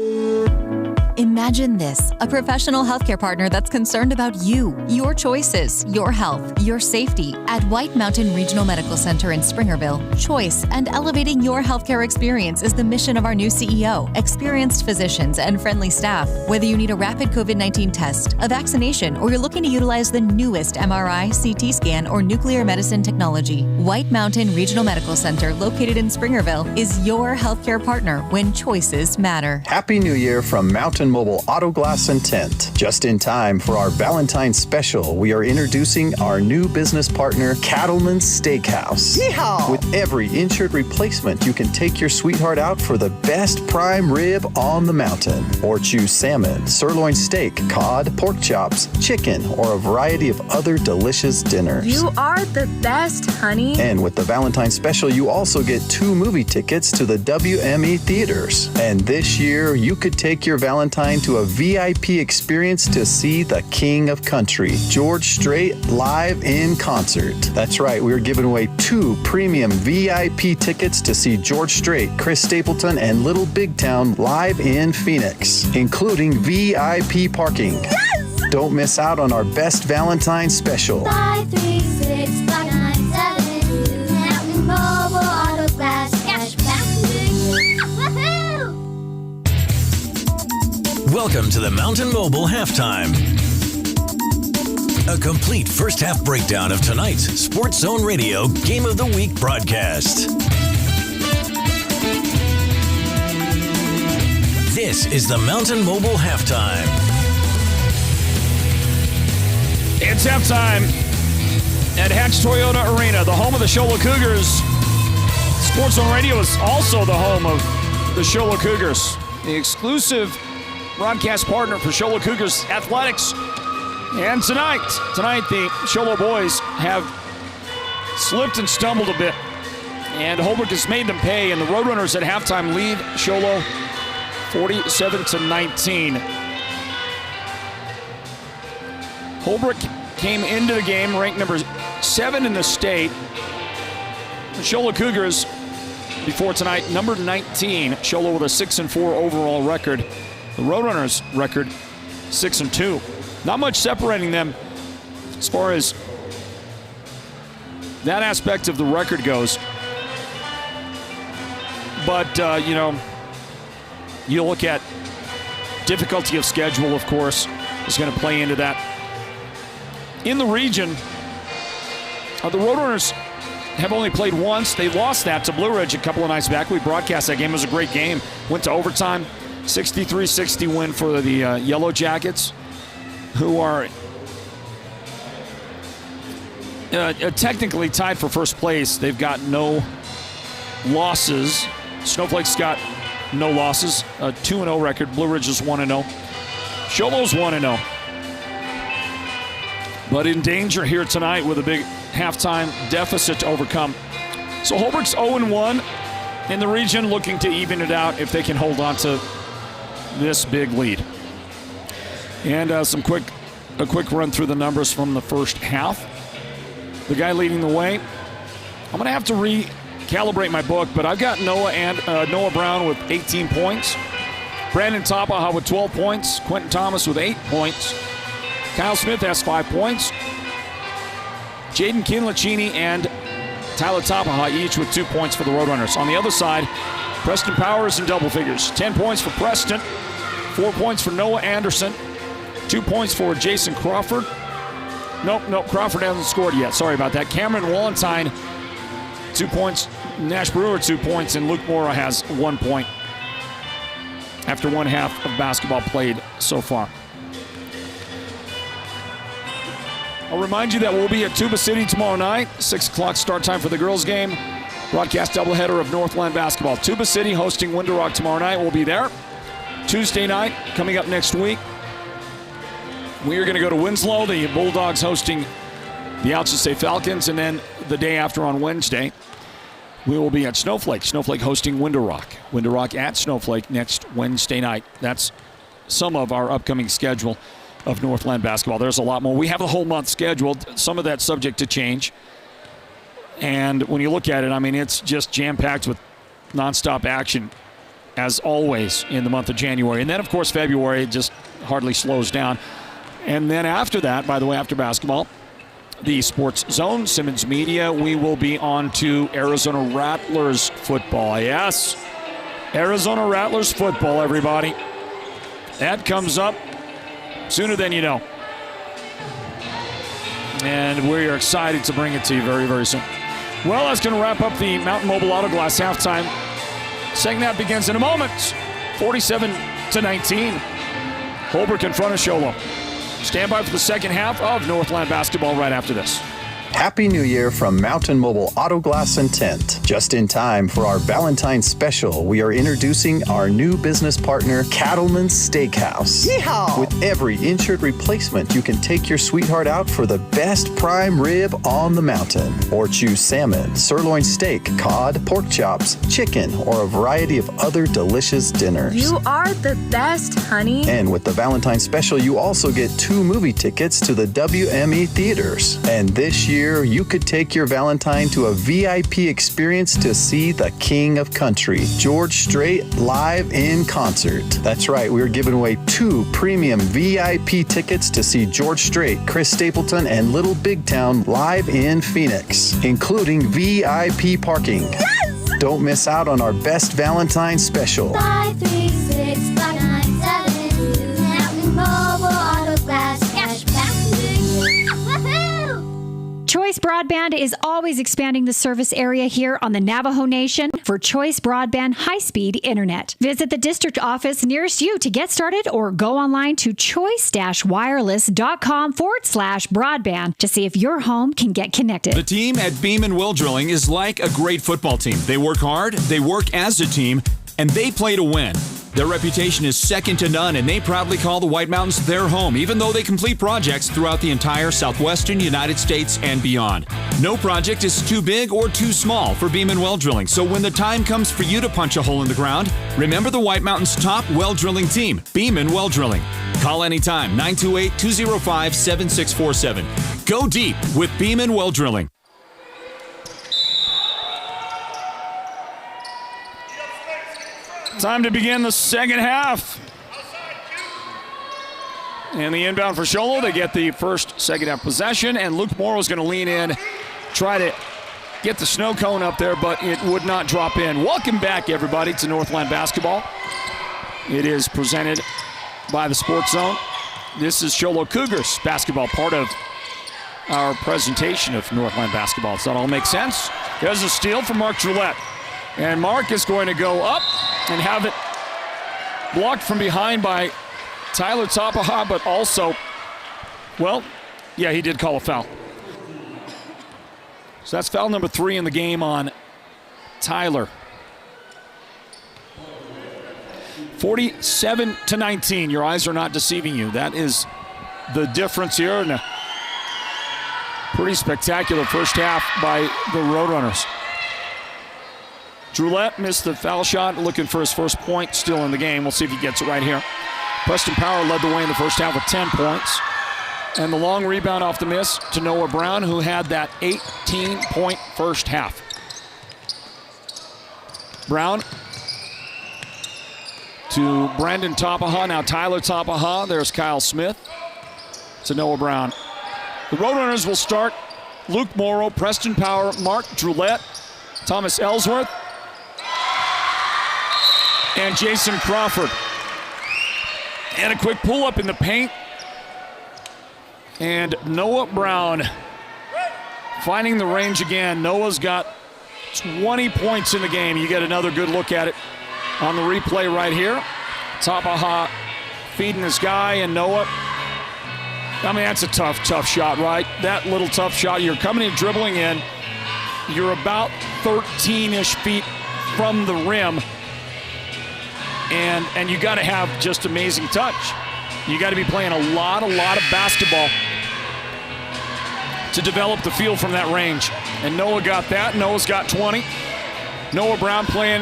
Speaker 3: Imagine this, a professional healthcare partner that's concerned about you, your choices, your health, your safety. At White Mountain Regional Medical Center in Springerville, choice and elevating your healthcare experience is the mission of our new CEO, experienced physicians, and friendly staff. Whether you need a rapid COVID-19 test, a vaccination, or you're looking to utilize the newest MRI, CT scan, or nuclear medicine technology, White Mountain Regional Medical Center, located in Springerville, is your healthcare partner when choices matter.
Speaker 11: Happy New Year from Mountain Mobile Auto Glass and Tint. Just in time for our Valentine's special, we are introducing our new business partner, Cattleman's Steakhouse. Yeehaw! With every insured replacement, you can take your sweetheart out for the best prime rib on the mountain. Or choose salmon, sirloin steak, cod, pork chops, chicken, or a variety of other delicious dinners.
Speaker 12: You are the best, honey.
Speaker 11: And with the Valentine's special, you also get 2 movie tickets to the WME theaters. And this year, you could take your Valentine to a VIP experience to see the King of Country, George Strait, live in concert. That's right, we're giving away 2 premium VIP tickets to see George Strait, Chris Stapleton, and Little Big Town live in Phoenix, including VIP parking.
Speaker 12: Yes!
Speaker 11: Don't miss out on our best Valentine's special.
Speaker 13: 536-5972, Mountain Mobile Auto Glass Cashback. Woohoo!
Speaker 1: Welcome to the Mountain Mobile Halftime. A complete first-half breakdown of tonight's Sports Zone Radio Game of the Week broadcast. This is the Mountain Mobile Halftime.
Speaker 2: It's halftime at Hatch Toyota Arena, the home of the Show Low Cougars. Sports Zone Radio is also the home of the Show Low Cougars, the exclusive broadcast partner for Show Low Cougars Athletics. And tonight the Show Low boys have slipped and stumbled a bit, and Holbrook has made them pay, and the Roadrunners at halftime lead Show Low 47-19. Holbrook came into the game ranked number 7 in the state. The Show Low Cougars, before tonight, number 19. Show Low with a 6-4 overall record. The Roadrunners record 6-2. Not much separating them as far as that aspect of the record goes. But, you look at difficulty of schedule, of course, is going to play into that. In the region, the Roadrunners have only played once. They lost that to Blue Ridge a couple of nights back. We broadcast that game. It was a great game. Went to overtime. 63-60 win for the Yellow Jackets, who are technically tied for first place. They've got no losses. Snowflake's got no losses. A 2-0 record. Blue Ridge is 1-0. Show Low's 1-0. But in danger here tonight with a big halftime deficit to overcome. So Holbrook's 0-1 in the region, looking to even it out if they can hold on to this big lead. And a quick run through the numbers from the first half. The guy leading the way, I'm going to have to recalibrate my book, but I've got Noah Brown with 18 points. Brandon Tapaha with 12 points. Quentin Thomas with 8 points. Kyle Smith has 5 points. Jaden Kinlachini and Tyler Tapaha each with 2 points for the Roadrunners. On the other side, Preston Powers in double figures. 10 points for Preston, 4 points for Noah Anderson, 2 points for Jason Crawford. Nope, Crawford hasn't scored yet. Sorry about that. Cameron Wallentyne, 2 points. Nash Brewer, 2 points, and Luke Mora has 1 point after one half of basketball played so far. I'll remind you that we'll be at Tuba City tomorrow night, 6 o'clock start time for the girls game. broadcast doubleheader of Northland Basketball. Tuba City hosting Winter Rock tomorrow night. We'll be there. Tuesday night, coming up next week, we are going to go to Winslow. The Bulldogs hosting the Alceste Falcons. And then the day after on Wednesday, we will be at Snowflake. Snowflake hosting Winter Rock. Winter Rock at Snowflake next Wednesday night. That's some of our upcoming schedule of Northland Basketball. There's a lot more. We have the whole month scheduled. Some of that's subject to change. And when you look at it, I mean, it's just jam-packed with nonstop action, as always, in the month of January. And then, of course, February just hardly slows down. And then after that, by the way, after basketball, the Sports Zone, Simmons Media, we will be on to Arizona Rattlers football. Yes, Arizona Rattlers football, everybody. That comes up sooner than you know. And we are excited to bring it to you very, very soon. Well, that's going to wrap up the Mountain Mobile Auto Glass halftime. Second half begins in a moment. 47-19. Holbrook in front of Sholo. Stand by for the second half of Northland Basketball right after this.
Speaker 11: Happy New Year from Mountain Mobile Auto Glass and Tint. Just in time for our Valentine's special, we are introducing our new business partner, Cattleman's Steakhouse. Yeehaw! With every insured replacement, you can take your sweetheart out for the best prime rib on the mountain. Or choose salmon, sirloin steak, cod, pork chops, chicken, or a variety of other delicious dinners.
Speaker 12: You are the best, honey.
Speaker 11: And with the Valentine's special, you also get 2 movie tickets to the WME theaters. And this year, you could take your Valentine to a VIP experience to see the King of Country, George Strait, live in concert. That's right, we are giving away 2 premium VIP tickets to see George Strait, Chris Stapleton, and Little Big Town live in Phoenix, including VIP parking. Yes! Don't miss out on our best Valentine special.
Speaker 13: 536-597. Mountain Mobile Auto Glass cash back to you. Woohoo!
Speaker 14: Choice Broadband is always expanding the service area here on the Navajo Nation for Choice Broadband high-speed internet. Visit the district office nearest you to get started or go online to choice-wireless.com/broadband to see if your home can get connected.
Speaker 4: The team at Beam & Will Drilling is like a great football team. They work hard, they work as a team, and they play to win. Their reputation is second to none, and they proudly call the White Mountains their home, even though they complete projects throughout the entire southwestern United States and beyond. No project is too big or too small for Beam & Well Drilling, so when the time comes for you to punch a hole in the ground, remember the White Mountains' top well drilling team, Beam & Well Drilling. Call anytime, 928-205-7647. Go deep with Beam & Well Drilling.
Speaker 2: Time to begin the second half. And the inbound for Sholo. They get the first second half possession, and Luke Morrow's going to lean in, try to get the snow cone up there, but it would not drop in. Welcome back, everybody, to Northland Basketball. It is presented by the Sports Zone. This is Sholo Cougars basketball, part of our presentation of Northland Basketball. Does that all make sense? There's a steal from Mark Gillette. And Mark is going to go up and have it blocked from behind by Tyler Tapaha, but also, well, yeah, he did call a foul. So that's foul number 3 in the game on Tyler. 47-19. Your eyes are not deceiving you. That is the difference here. And a pretty spectacular first half by the Roadrunners. Droulette missed the foul shot, looking for his first point still in the game. We'll see if he gets it right here. Preston Power led the way in the first half with 10 points. And the long rebound off the miss to Noah Brown, who had that 18-point first half. Brown to Brandon Tapaha, now Tyler Tapaha. There's Kyle Smith to Noah Brown. The Roadrunners will start Luke Morrow, Preston Power, Mark Droulette, Thomas Ellsworth, and Jason Crawford. And a quick pull-up in the paint. And Noah Brown finding the range again. Noah's got 20 points in the game. You get another good look at it on the replay right here. Tapaha feeding his guy, and Noah. I mean, that's a tough shot, right? That little tough shot. You're coming in, dribbling in. You're about 13-ish feet from the rim. And you got to have just amazing touch. You got to be playing a lot of basketball to develop the feel from that range. And Noah got that. Noah's got 20. Noah Brown playing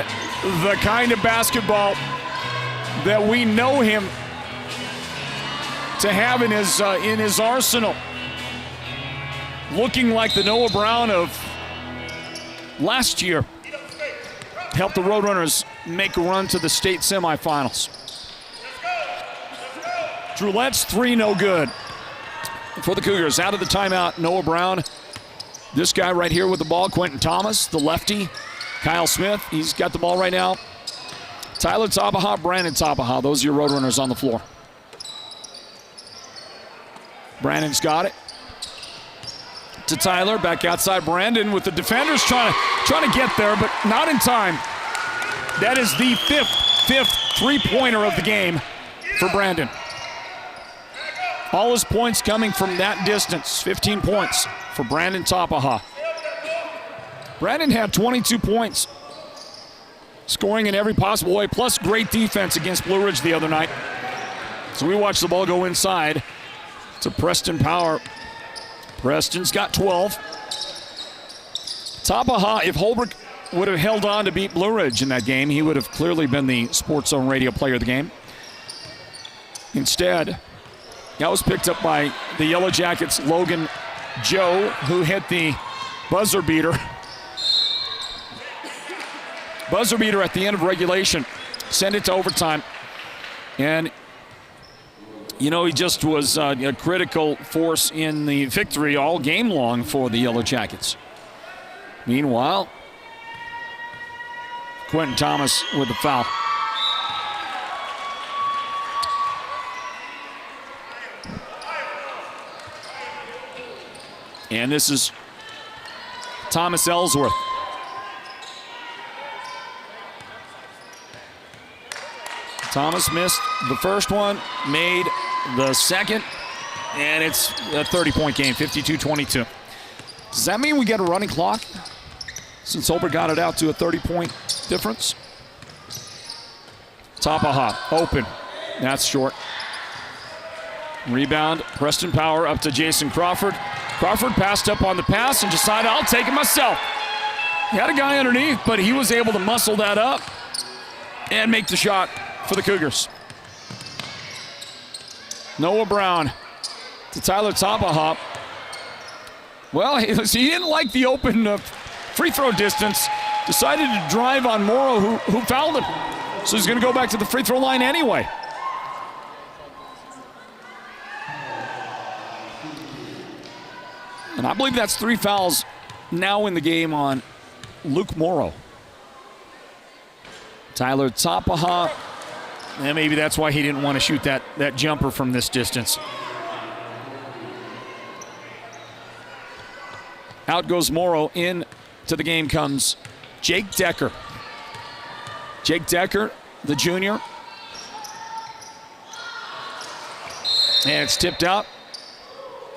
Speaker 2: the kind of basketball that we know him to have in his arsenal. Looking like the Noah Brown of last year. Helped the Roadrunners make a run to the state semifinals. Droulette's three, no good. For the Cougars, out of the timeout, Noah Brown. This guy right here with the ball, Quentin Thomas, the lefty. Kyle Smith, he's got the ball right now. Tyler Tabaha, Brandon Tabaha, those are your Roadrunners on the floor. Brandon's got it. To Tyler, back outside Brandon with the defenders trying to get there, but not in time. That is the fifth three-pointer of the game for Brandon. All his points coming from that distance, 15 points for Brandon Tapaha. Brandon had 22 points, scoring in every possible way, plus great defense against Blue Ridge the other night. So we watched the ball go inside to Preston Power. Preston's got 12. Tapaha, if Holbrook would have held on to beat Blue Ridge in that game, he would have clearly been the Sports Zone Radio Player of the game. Instead, that was picked up by the Yellow Jackets' Logan Joe, who hit the buzzer beater. Buzzer beater at the end of regulation. Send it to overtime. And, you know, he just was a critical force in the victory all game long for the Yellow Jackets. Meanwhile, Quentin Thomas with the foul. And this is Thomas Ellsworth. Thomas missed the first one, made the second, and it's a 30-point game, 52-22. Does that mean we get a running clock since Holbrook got it out to a 30-point difference? Tapaha, open. That's short. Rebound, Preston Power up to Jason Crawford. Crawford passed up on the pass and decided, I'll take it myself. He had a guy underneath, but he was able to muscle that up and make the shot for the Cougars. Noah Brown to Tyler Tapaha. Well, he didn't like the open free throw distance. Decided to drive on Morrow, who fouled him. So he's going to go back to the free throw line anyway. And I believe that's 3 fouls now in the game on Luke Morrow. Tyler Tapaha, and maybe that's why he didn't want to shoot that jumper from this distance. Out goes Morrow. In to the game comes Jake Decker. Jake Decker, the junior. And it's tipped out.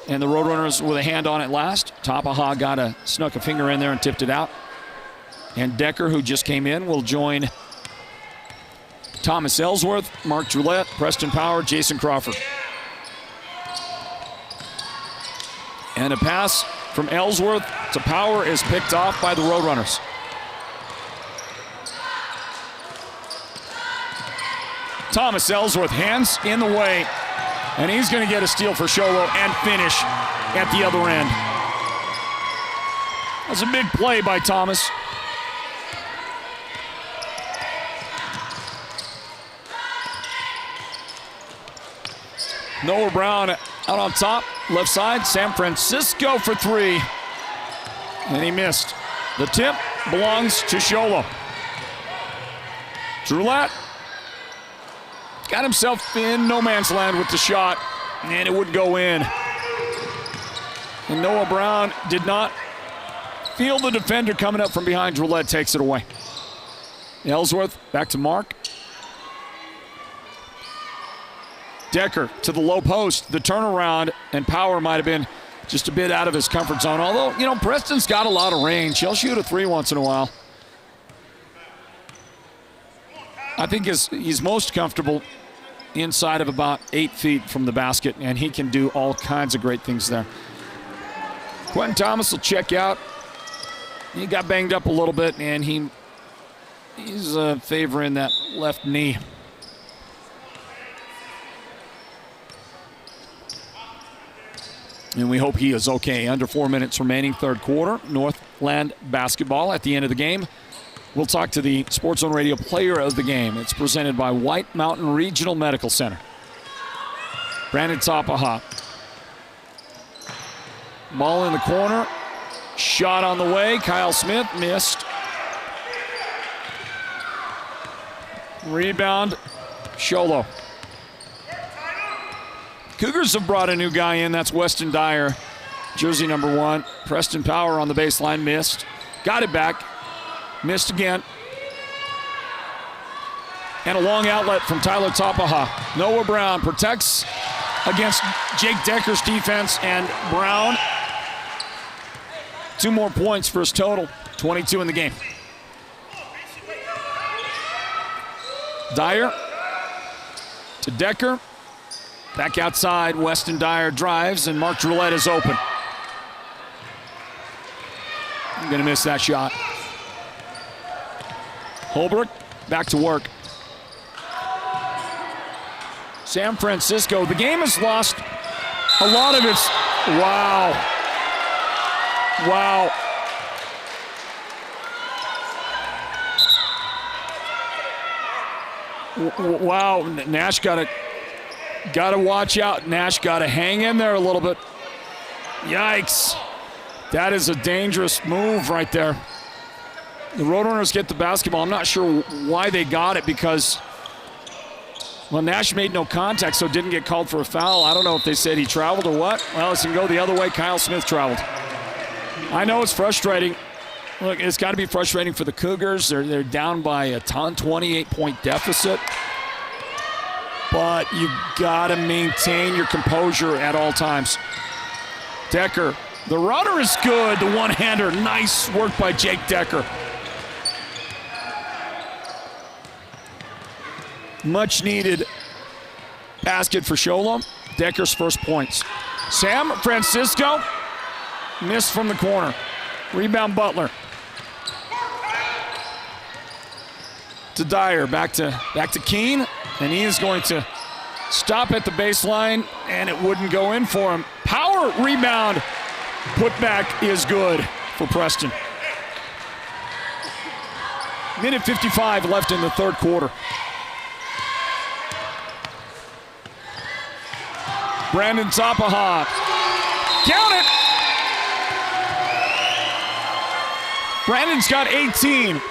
Speaker 2: And the Roadrunners with a hand on it last. Tapaha snuck a finger in there and tipped it out. And Decker, who just came in, will join Thomas Ellsworth, Mark Droulette, Preston Power, Jason Crawford. And a pass from Ellsworth to Power is picked off by the Roadrunners. Thomas Ellsworth, hands in the way. And he's going to get a steal for Sholo and finish at the other end. That's a big play by Thomas. Noah Brown out on top, left side. San Francisco for 3. And he missed. The tip belongs to Sholo. Droulette got himself in no man's land with the shot, and it wouldn't go in. And Noah Brown did not feel the defender coming up from behind. Droulette takes it away. Ellsworth back to Mark. Decker to the low post. The turnaround, and Power might have been just a bit out of his comfort zone. Although, Preston's got a lot of range. He'll shoot a three once in a while. I think he's most comfortable inside of about 8 feet from the basket, and he can do all kinds of great things there. Quentin Thomas will check out. He got banged up a little bit, and he's favoring that left knee. And we hope he is okay. Under 4 minutes remaining, third quarter. Northland Basketball at the end of the game. We'll talk to the Sports Zone Radio player of the game. It's presented by White Mountain Regional Medical Center. Brandon Tapaha. Ball in the corner. Shot on the way. Kyle Smith missed. Rebound. Sholo. Cougars have brought a new guy in. That's Weston Dyer, jersey number 1. Preston Power on the baseline, missed. Got it back. Missed again. And a long outlet from Tyler Tapaha. Noah Brown protects against Jake Decker's defense, and Brown, 2 more points for his total. 22 in the game. Dyer to Decker. Back outside, Weston Dyer drives, and Mark Drillette is open. I'm going to miss that shot. Holbrook back to work. San Francisco, the game has lost a lot of its... Wow. Wow. Wow, Nash got to watch out. Nash got to hang in there a little bit. Yikes. That is a dangerous move right there. The Roadrunners get the basketball. I'm not sure why they got it because, well, Nash made no contact, so didn't get called for a foul. I don't know if they said he traveled or what. Well, it's going to go the other way. Kyle Smith traveled. I know it's frustrating. Look, it's got to be frustrating for the Cougars. They're down by a ton, 28-point deficit. But you got to maintain your composure at all times. Decker, the runner is good. The one-hander, nice work by Jake Decker. Much needed basket for Sholo. Decker's first points. San Francisco missed from the corner. Rebound Butler. To Dyer, back to Keene, and he is going to stop at the baseline, and it wouldn't go in for him. Power rebound, putback is good for Preston. Minute 55 left in the third quarter. Brandon Tapaha, count it! Brandon's got 18.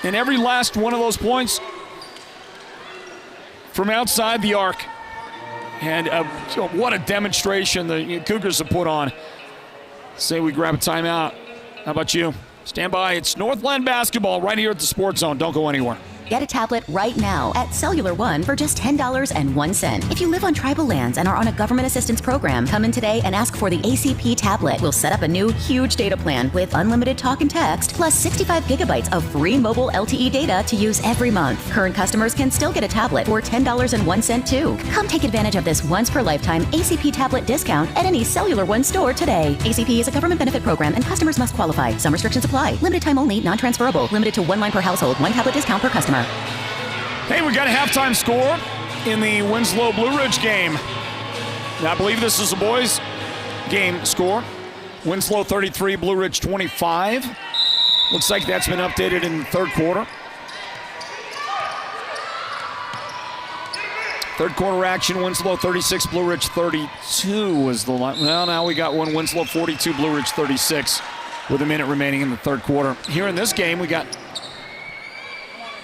Speaker 2: And every last one of those points from outside the arc. And what a demonstration the Cougars have put on. Say we grab a timeout. How about you? Stand by. It's Northland Basketball right here at the Sports Zone. Don't go anywhere.
Speaker 15: Get a tablet right now at Cellular One for just $10.01. If you live on tribal lands and are on a government assistance program, come in today and ask for the ACP tablet. We'll set up a new huge data plan with unlimited talk and text, plus 65 gigabytes of free mobile LTE data to use every month. Current customers can still get a tablet for $10.01 too. Come take advantage of this once-per-lifetime ACP tablet discount at any Cellular One store today. ACP is a government benefit program and customers must qualify. Some restrictions apply. Limited time only, non-transferable. Limited to 1 line per household, 1 tablet discount per customer.
Speaker 2: Hey, we got a halftime score in the Winslow Blue Ridge game. Now, I believe this is a boys' game score. Winslow 33, Blue Ridge 25. Looks like that's been updated in the third quarter. Third quarter action, Winslow 36, Blue Ridge 32 was the line. Well, now we got one, Winslow 42, Blue Ridge 36 with a minute remaining in the third quarter. Here in this game, we got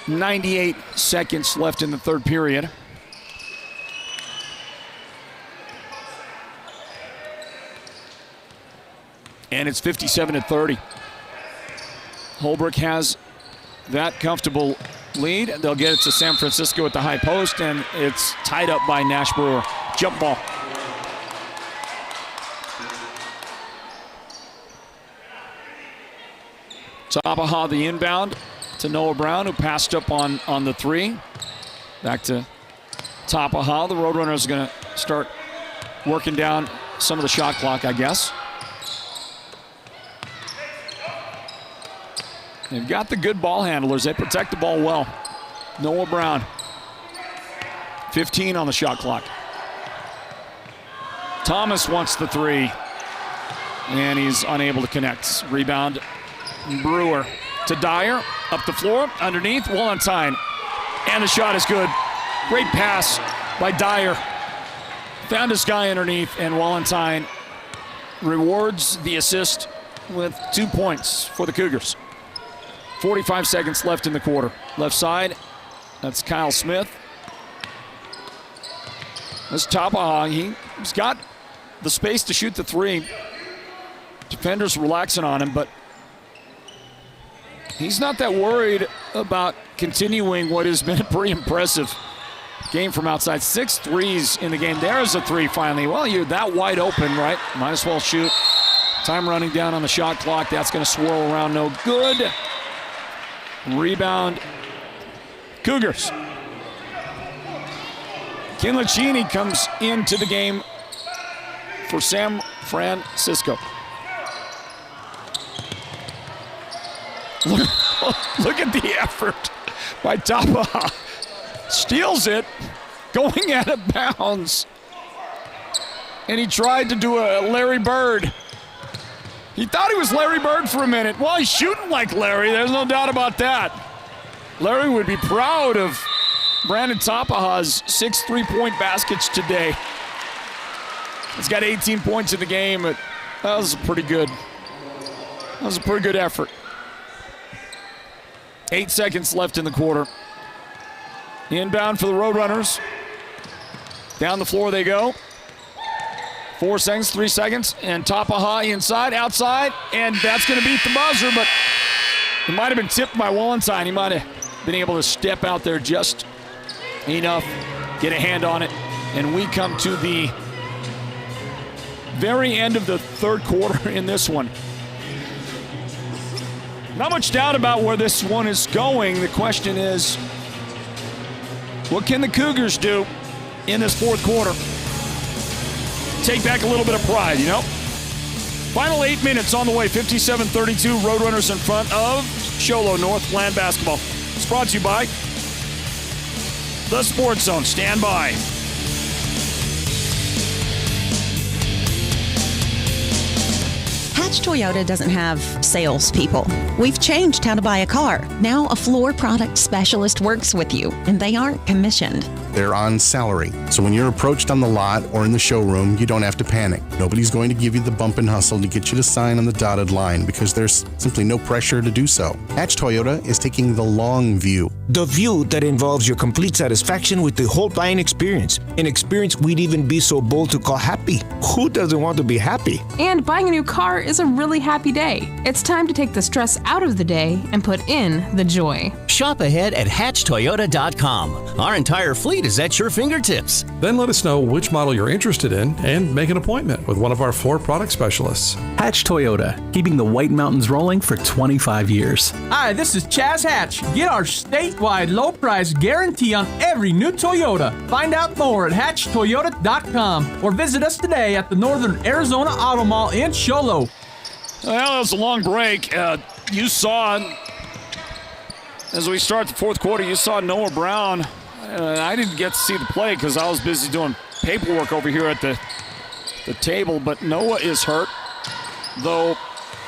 Speaker 2: 98 seconds left in the third period. And it's 57-30. Holbrook has that comfortable lead. They'll get it to San Francisco at the high post, and it's tied up by Nash Brewer. Jump ball. Tapaha the inbound to Noah Brown, who passed up on the three. Back to Tapaha. The Roadrunners are going to start working down some of the shot clock, I guess. They've got the good ball handlers. They protect the ball well. Noah Brown, 15 on the shot clock. Thomas wants the three, and he's unable to connect. Rebound, Brewer to Dyer, up the floor, underneath, Wallenstein, and the shot is good. Great pass by Dyer. Found his guy underneath, and Wallenstein rewards the assist with 2 points for the Cougars. 45 seconds left in the quarter. Left side, that's Kyle Smith. That's Tapaha. He's got the space to shoot the three. Defenders relaxing on him, but he's not that worried about continuing what has been a pretty impressive game from outside. 6 threes in the game. There's a three finally. Well, you're that wide open, right? Might as well shoot. Time running down on the shot clock. That's going to swirl around. No good. Rebound, Cougars. Kinlachini comes into the game for San Francisco. Look at the effort by Tapaha. Steals it, going out of bounds. And he tried to do a Larry Bird. He thought he was Larry Bird for a minute. Well, he's shooting like Larry. There's no doubt about that. Larry would be proud of Brandon Tapaha's 6 3-point baskets today. He's got 18 points in the game, but that was pretty good. That was a pretty good effort. 8 seconds left in the quarter. Inbound for the Roadrunners. Down the floor they go. 4 seconds, 3 seconds, and Tapaha inside, outside, and that's going to beat the buzzer, but it might have been tipped by Wallenstein. He might have been able to step out there just enough, get a hand on it, and we come to the very end of the third quarter in this one. Not much doubt about where this one is going. The question is, what can the Cougars do in this fourth quarter? Take back a little bit of pride, you know? Final 8 minutes on the way. 57-32, Roadrunners in front of Sholo Northland Basketball. It's brought to you by the Sports Zone. Stand by.
Speaker 16: Hatch Toyota doesn't have salespeople. We've changed how to buy a car. Now a floor product specialist works with you, and they aren't commissioned.
Speaker 9: They're on salary. So when you're approached on the lot or in the showroom, you don't have to panic. Nobody's going to give you the bump and hustle to get you to sign on the dotted line because there's simply no pressure to do so. Hatch Toyota is taking the long view.
Speaker 17: The view that involves your complete satisfaction with the whole buying experience. An experience we'd even be so bold to call happy. Who doesn't want to be happy?
Speaker 18: And buying a new car is a really happy day. It's time to take the stress out of the day and put in the joy.
Speaker 19: Shop ahead at hatchtoyota.com. Our entire fleet is at your fingertips.
Speaker 20: Then let us know which model you're interested in and make an appointment with one of our floor product specialists.
Speaker 21: Hatch Toyota, keeping the White Mountains rolling for 25 years.
Speaker 10: Hi, this is Chaz Hatch. Get our statewide low price guarantee on every new Toyota. Find out more at hatchtoyota.com or visit us today at the Northern Arizona Auto Mall in Sholo.
Speaker 2: Well, it was a long break. You saw, as we start the fourth quarter, you saw Noah Brown. I didn't get to see the play because I was busy doing paperwork over here at the table, but Noah is hurt, though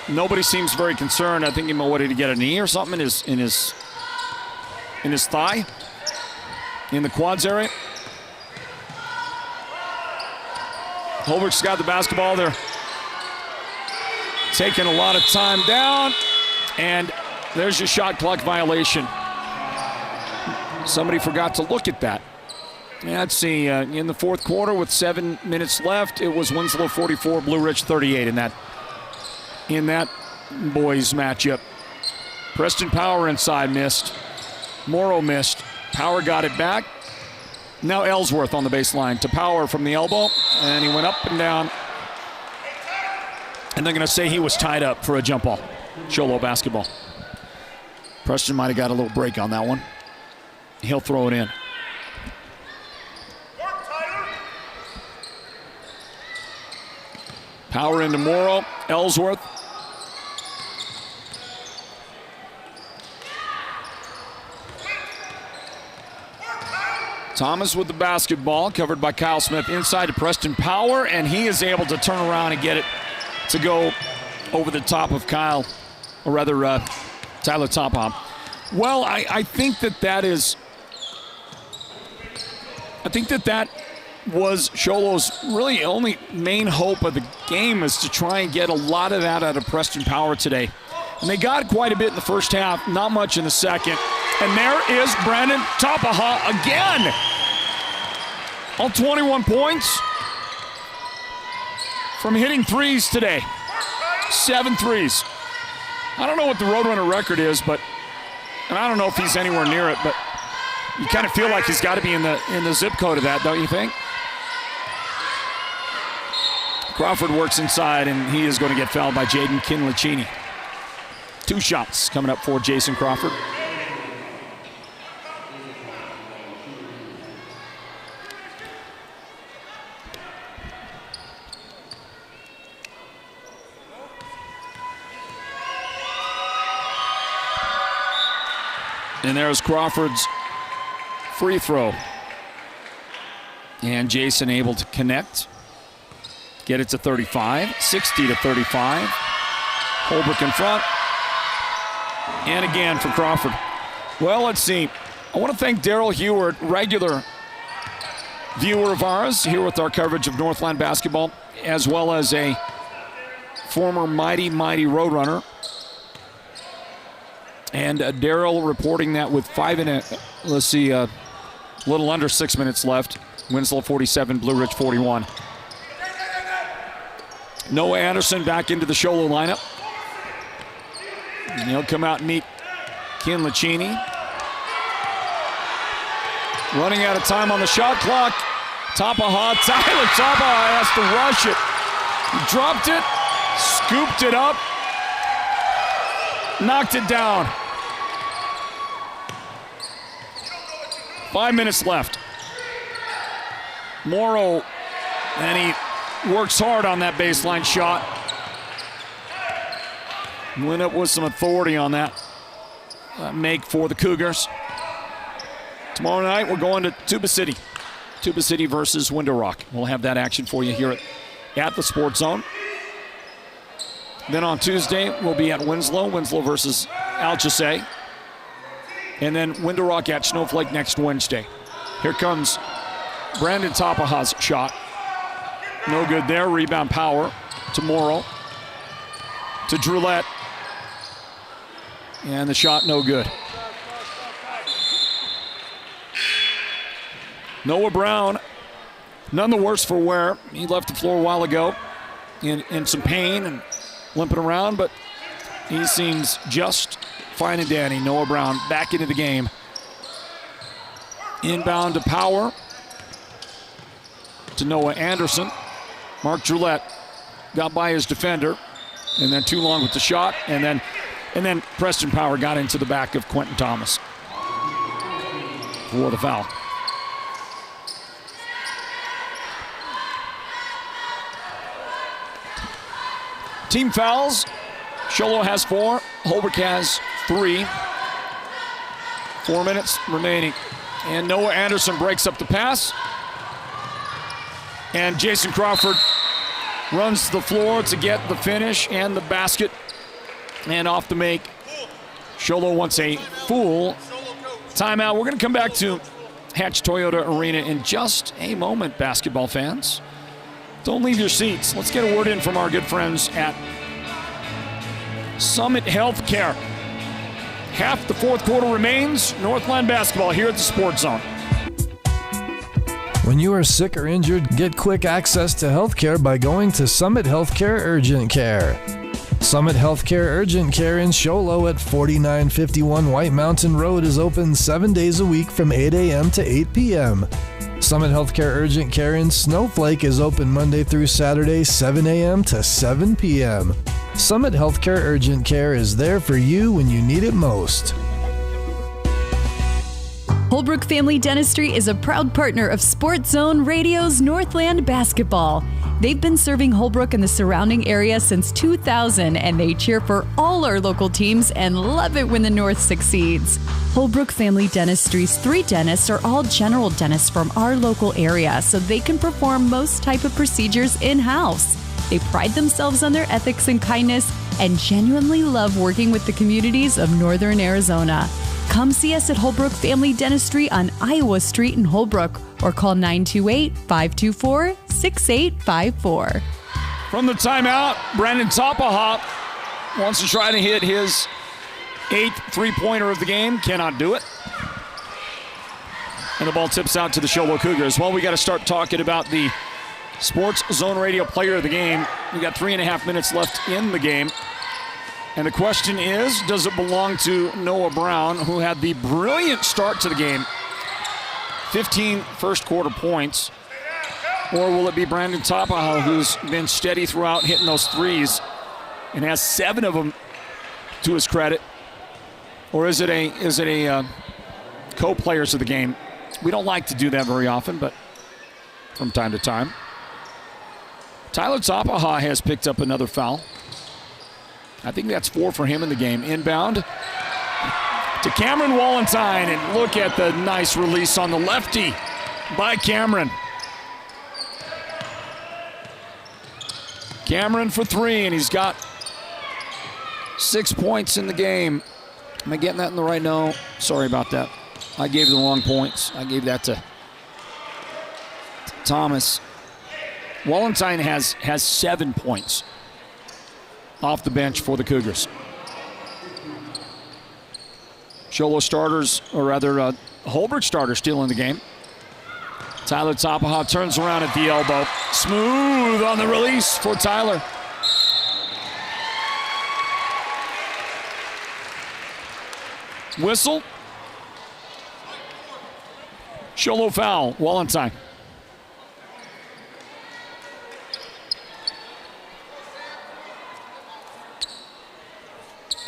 Speaker 2: nobody seems very concerned. I think he might want to get a knee or something in his thigh, in the quads area. Holbrook's got the basketball there. Taking a lot of time down, and there's your shot clock violation. Somebody forgot to look at that. Let's see, in the fourth quarter with 7 minutes left, it was Winslow 44, Blue Ridge 38 in that boys matchup. Preston Power inside missed. Morrow missed. Power got it back. Now Ellsworth on the baseline to Power from the elbow, and he went up and down. And they're going to say he was tied up for a jump ball. Sholo basketball. Preston might have got a little break on that one. He'll throw it in. Power into Morrow. Ellsworth. Thomas with the basketball, covered by Kyle Smith inside to Preston Power, and he is able to turn around and get it to go over the top of Tyler Topham. Well, I think that was Sholo's really only main hope of the game, is to try and get a lot of that out of Preston Power today. And they got quite a bit in the first half, not much in the second. And there is Brandon Topaha again. All 21 points from hitting threes today. 7 threes. I don't know what the Roadrunner record is, and I don't know if he's anywhere near it, but you kind of feel like he's got to be in the zip code of that, don't you think? Crawford works inside, and he is going to get fouled by Jaden Kinlachini. 2 shots coming up for Jason Crawford. And there's Crawford's free throw. And Jason able to connect. Get it to 35, 60-35. Holbrook in front. And again for Crawford. Well, let's see. I want to thank Daryl Heward, regular viewer of ours here with our coverage of Northland basketball, as well as a former mighty Roadrunner. And Daryl reporting that with a little under 6 minutes left. Winslow 47, Blue Ridge 41. Noah Anderson back into the Sholo lineup. And he'll come out and meet Kinlachini. Running out of time on the shot clock. Tyler Topaha has to rush it. He dropped it, scooped it up, knocked it down. 5 minutes left. Morrow, and he works hard on that baseline shot. Went up with some authority on that make for the Cougars. Tomorrow night, we're going to Tuba City. Tuba City versus Window Rock. We'll have that action for you here at the Sports Zone. Then on Tuesday, we'll be at Winslow versus Alchese. And then Window Rock at Snowflake next Wednesday. Here comes Brandon Topaha's shot. No good there. Rebound Power to Morrow. To Drulette. And the shot no good. Noah Brown, none the worse for wear. He left the floor a while ago in some pain and limping around, but he seems just fine and dandy. Noah Brown back into the game. Inbound to Power. To Noah Anderson. Mark Drulette got by his defender, and then too long with the shot, and then Preston Power got into the back of Quentin Thomas for the foul. Team fouls. Sholo has 4. Holbrook has 3. 4 minutes remaining. And Noah Anderson breaks up the pass. And Jason Crawford runs to the floor to get the finish and the basket. And off the make. Sholo wants a full timeout. We're going to come back to Hatch Toyota Arena in just a moment, basketball fans. Don't leave your seats. Let's get a word in from our good friends at Summit Healthcare. Half the fourth quarter remains. Northland Basketball here at the Sports Zone.
Speaker 5: When you are sick or injured, get quick access to healthcare by going to Summit Healthcare Urgent Care. Summit Healthcare Urgent Care in Sholo at 4951 White Mountain Road is open 7 days a week from 8 a.m. to 8 p.m. Summit Healthcare Urgent Care in Snowflake is open Monday through Saturday, 7 a.m. to 7 p.m. Summit Healthcare Urgent Care is there for you when you need it most.
Speaker 3: Holbrook Family Dentistry is a proud partner of Sports Zone Radio's Northland Basketball. They've been serving Holbrook and the surrounding area since 2000, and they cheer for all our local teams and love it when the North succeeds. Holbrook Family Dentistry's 3 dentists are all general dentists from our local area, so they can perform most type of procedures in-house. They pride themselves on their ethics and kindness and genuinely love working with the communities of Northern Arizona. Come see us at Holbrook Family Dentistry on Iowa Street in Holbrook or call 928-524-6854.
Speaker 2: From the timeout, Brandon Topaha wants to try to hit his 8th three-pointer of the game. Cannot do it. And the ball tips out to the Show Low Cougars. Well, we got to start talking about the Sports Zone Radio Player of the Game. We got 3.5 minutes left in the game. And the question is, does it belong to Noah Brown, who had the brilliant start to the game, 15 first-quarter points, or will it be Brandon Topaha, who's been steady throughout hitting those threes and has 7 of them to his credit, or is it a co-players of the game? We don't like to do that very often, but from time to time. Tyler Topaha has picked up another foul. I think that's 4 for him in the game. Inbound to Cameron Wallenstein, and look at the nice release on the lefty by Cameron. Cameron for 3, and he's got 6 points in the game. Am I getting that in the right? No, sorry about that. I gave the wrong points. I gave that to Thomas. Wallenstein has 7 points off the bench for the Cougars. Sholo starters, or rather Holbrook starters still in the game. Tyler Topaha turns around at the elbow. Smooth on the release for Tyler. Whistle. Sholo foul, Wallenstein.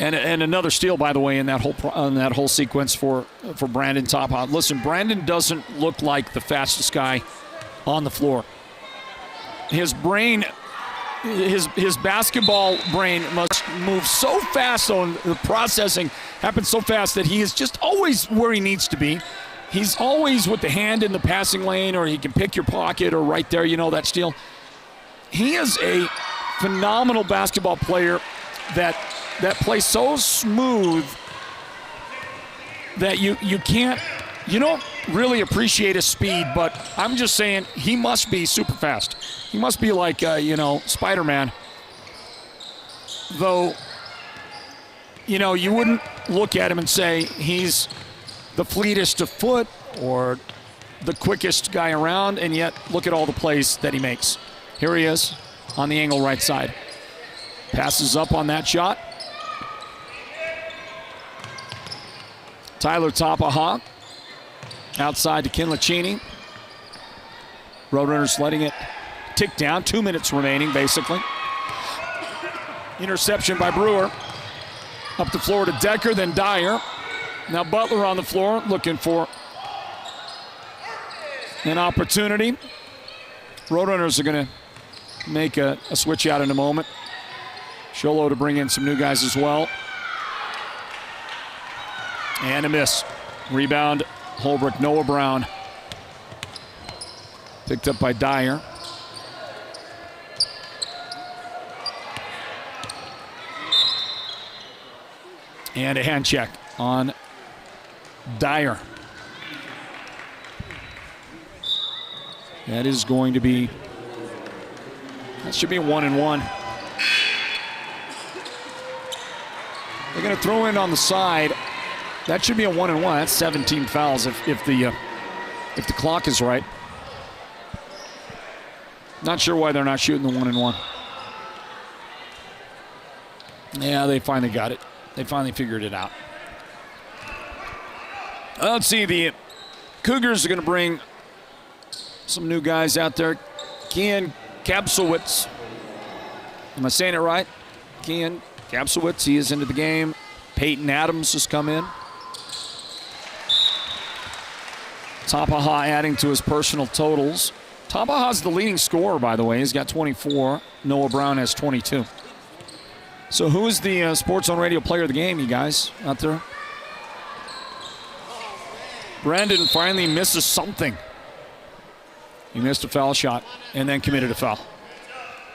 Speaker 2: And another steal, by the way, in that whole sequence for Brandon Topaha. Listen, Brandon doesn't look like the fastest guy on the floor. His brain, his basketball brain must move so fast on the processing happens so fast that he is just always where he needs to be. He's always with the hand in the passing lane, or he can pick your pocket, or right there, that steal. He is a phenomenal basketball player that plays so smooth that you don't really appreciate his speed, but I'm just saying he must be super fast. He must be like, Spider-Man. Though, you wouldn't look at him and say he's the fleetest of foot or the quickest guy around, and yet look at all the plays that he makes. Here he is on the angle right side. Passes up on that shot. Tyler Topaha outside to Kinlachini. Roadrunners letting it tick down. 2 minutes remaining, basically. Interception by Brewer. Up the floor to Decker, then Dyer. Now Butler on the floor looking for an opportunity. Roadrunners are going to make a switch out in a moment. Sholo to bring in some new guys as well. And a miss. Rebound, Holbrook, Noah Brown. Picked up by Dyer. And a hand check on Dyer. That is going to be, that should be a 1-and-1. They're going to throw in on the side. That should be a 1-and-1. That's 17 fouls if the clock is right. Not sure why they're not shooting the 1-and-1. Yeah, they finally got it. They finally figured it out. Let's see, the Cougars are going to bring some new guys out there. Kian Kapsowitz. Am I saying it right? in. Kapsowitz, he is into the game. Peyton Adams has come in. Tapaha adding to his personal totals. Tapaha's the leading scorer, by the way. He's got 24. Noah Brown has 22. So who is the Sports Zone Radio player of the game, you guys, out there? Brandon finally misses something. He missed a foul shot and then committed a foul.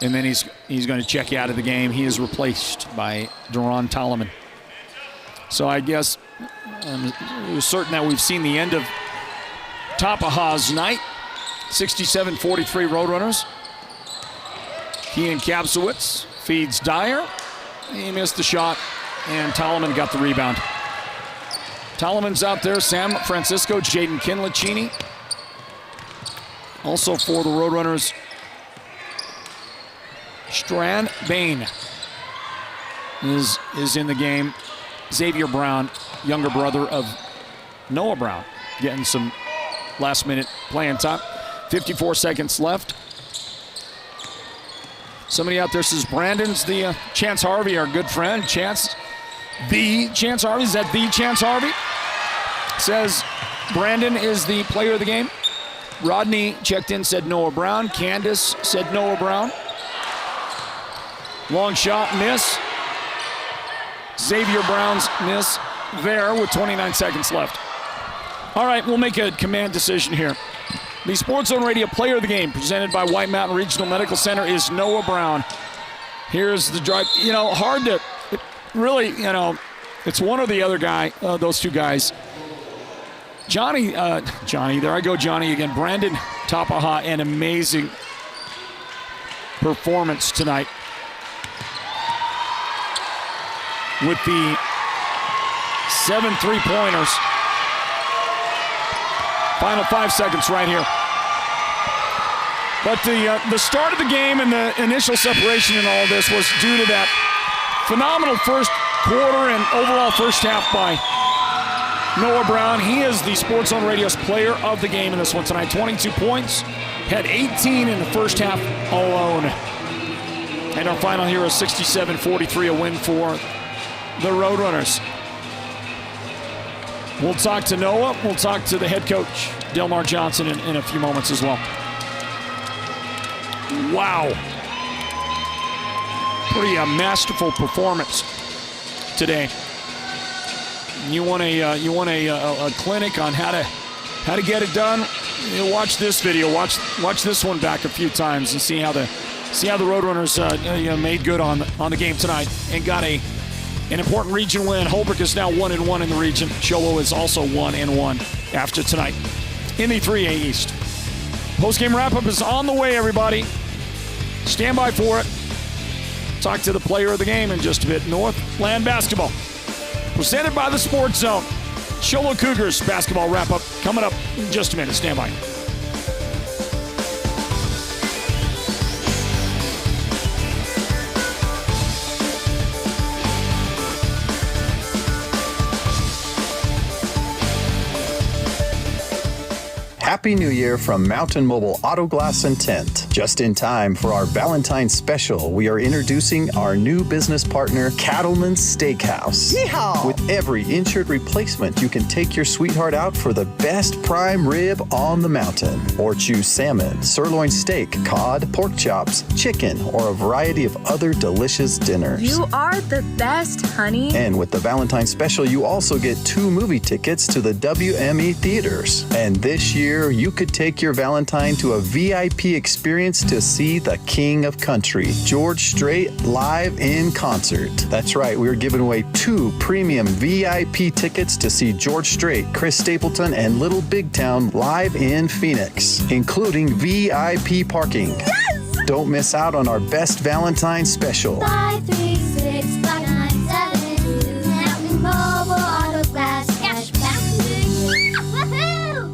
Speaker 2: And then he's going to check out of the game. He is replaced by Duron Tolleman. So I guess I'm certain that we've seen the end of Tapaha's night. 67-43 Roadrunners. Kean Kapsowitz feeds Dyer. He missed the shot, and Tolleman got the rebound. Tolleman's out there. Sam Francisco, Jaden Kinlachini. Also for the Roadrunners, Strand Bain is in the game. Xavier Brown, younger brother of Noah Brown, getting some last-minute playing time. 54 seconds left. Somebody out there says Brandon's the Chance Harvey, our good friend. Chance Harvey. Is that the Chance Harvey? Says Brandon is the player of the game. Rodney checked in, said Noah Brown. Candace said Noah Brown. Long shot, miss. Xavier Brown's miss there with 29 seconds left. All right, we'll make a command decision here. The Sports Zone Radio player of the game, presented by White Mountain Regional Medical Center, is Noah Brown. Here's the drive. Hard to really, it's one or the other guy, those two guys. Johnny, there I go, Johnny again. Brandon Tapaha, an amazing performance tonight with the 7 3-pointers. Final 5 seconds right here. But the start of the game and the initial separation in all of this was due to that phenomenal first quarter and overall first half by Noah Brown. He is the Sports Zone Radio's player of the game in this one tonight. 22 points, had 18 in the first half alone. And our final here is 67-43, a win for the Roadrunners. We'll talk to Noah. We'll talk to the head coach, Delmar Johnson, in a few moments as well. Wow. Pretty masterful performance today. You want a clinic on how to get it done? Watch this video. Watch this one back a few times and see how the Roadrunners made good on the game tonight and got an important region win. Holbrook is now 1-1 in the region. Sholo is also 1-1 after tonight in the 3A East. Post-game wrap-up is on the way, everybody. Stand by for it. Talk to the player of the game in just a bit. Northland Basketball, presented by the Sports Zone. Sholo Cougars basketball wrap-up coming up in just a minute. Stand by.
Speaker 11: Happy New Year from Mountain Mobile Auto Glass and Tint. Just in time for our Valentine's special, we are introducing our new business partner, Cattleman's Steakhouse. Yeehaw! With every insured replacement, you can take your sweetheart out for the best prime rib on the mountain. Or choose salmon, sirloin steak, cod, pork chops, chicken, or a variety of other delicious dinners.
Speaker 12: You are the best, honey.
Speaker 11: And with the Valentine's special, you also get 2 movie tickets to the WME theaters. And this year, you could take your Valentine to a VIP experience to see the King of Country, George Strait, live in concert. That's right, we're giving away 2 premium VIP tickets to see George Strait, Chris Stapleton, and Little Big Town live in Phoenix, including VIP parking. Yes! Don't miss out on our best Valentine special.
Speaker 13: 536-5972, Mountain Mobile Auto Glass Cashback. Woohoo!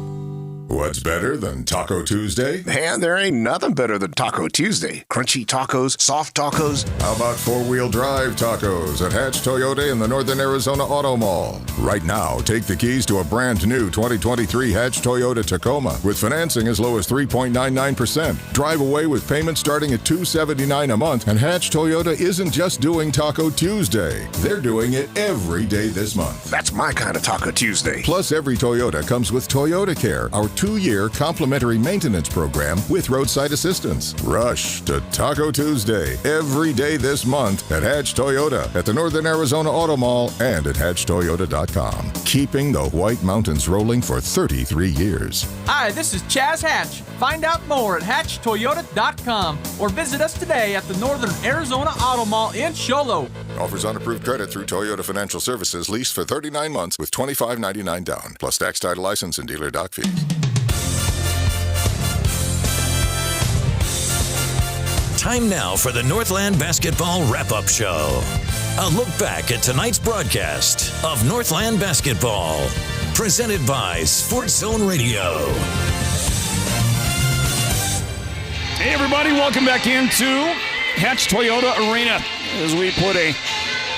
Speaker 8: What what's better than Taco Tuesday?
Speaker 17: Man, there ain't nothing better than Taco Tuesday. Crunchy tacos, soft tacos.
Speaker 8: How about four-wheel drive tacos at Hatch Toyota in the Northern Arizona Auto Mall? Right now, take the keys to a brand new 2023 Hatch Toyota Tacoma with financing as low as 3.99%. Drive away with payments starting at $279 a month, and Hatch Toyota isn't just doing Taco Tuesday. They're doing it every day this month.
Speaker 17: That's my kind of Taco Tuesday.
Speaker 8: Plus, every Toyota comes with Toyota Care, our 2-year complimentary maintenance program with roadside assistance. Rush to Taco Tuesday every day this month at Hatch Toyota at the Northern Arizona Auto Mall and at HatchToyota.com. Keeping the White Mountains rolling for 33 years.
Speaker 10: Hi, this is Chaz Hatch. Find out more at HatchToyota.com or visit us today at the Northern Arizona Auto Mall in Show Low.
Speaker 8: Offers on approved credit through Toyota Financial Services. Lease for 39 months with $25.99 down, plus tax, title, license, and dealer doc fees.
Speaker 1: Time now for the Northland Basketball Wrap-Up Show. A look back at tonight's broadcast of Northland Basketball. Presented by Sports Zone Radio.
Speaker 2: Hey, everybody. Welcome back into Hatch Toyota Arena as we put a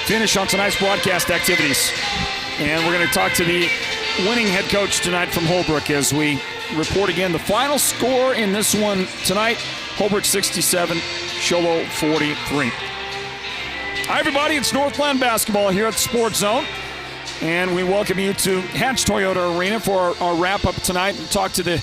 Speaker 2: finish on tonight's broadcast activities. And we're going to talk to the winning head coach tonight from Holbrook as we report again the final score in this one tonight. Holbrook 67, Show Low 43. Hi, everybody. It's Northland Basketball here at the Sports Zone. And we welcome you to Hatch Toyota Arena for our wrap-up tonight and talk to the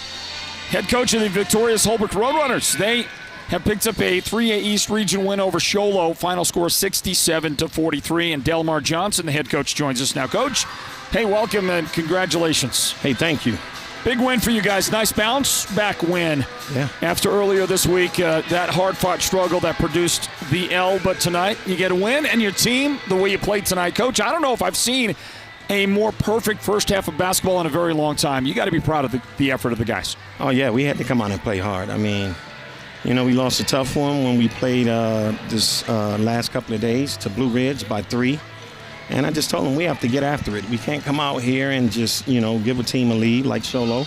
Speaker 2: head coach of the victorious Holbrook Roadrunners. They have picked up a 3A East region win over Show Low. Final score 67-43. And Delmar Johnson, the head coach, joins us now. Coach, hey, welcome and congratulations.
Speaker 7: Hey, thank you.
Speaker 2: Big win for you guys. Nice bounce-back win.
Speaker 7: Yeah.
Speaker 2: After earlier this week, that hard-fought struggle that produced the L. But tonight, you get a win, and your team, the way you played tonight, Coach, I don't know if I've seen a more perfect first half of basketball in a very long time. You got to be proud of the effort of the guys.
Speaker 7: Oh, yeah, we had to come out and play hard. I mean, you know, we lost a tough one when we played this last couple of days to Blue Ridge by 3. And I just told them we have to get after it. We can't come out here and just, you know, give a team a lead like Show Low.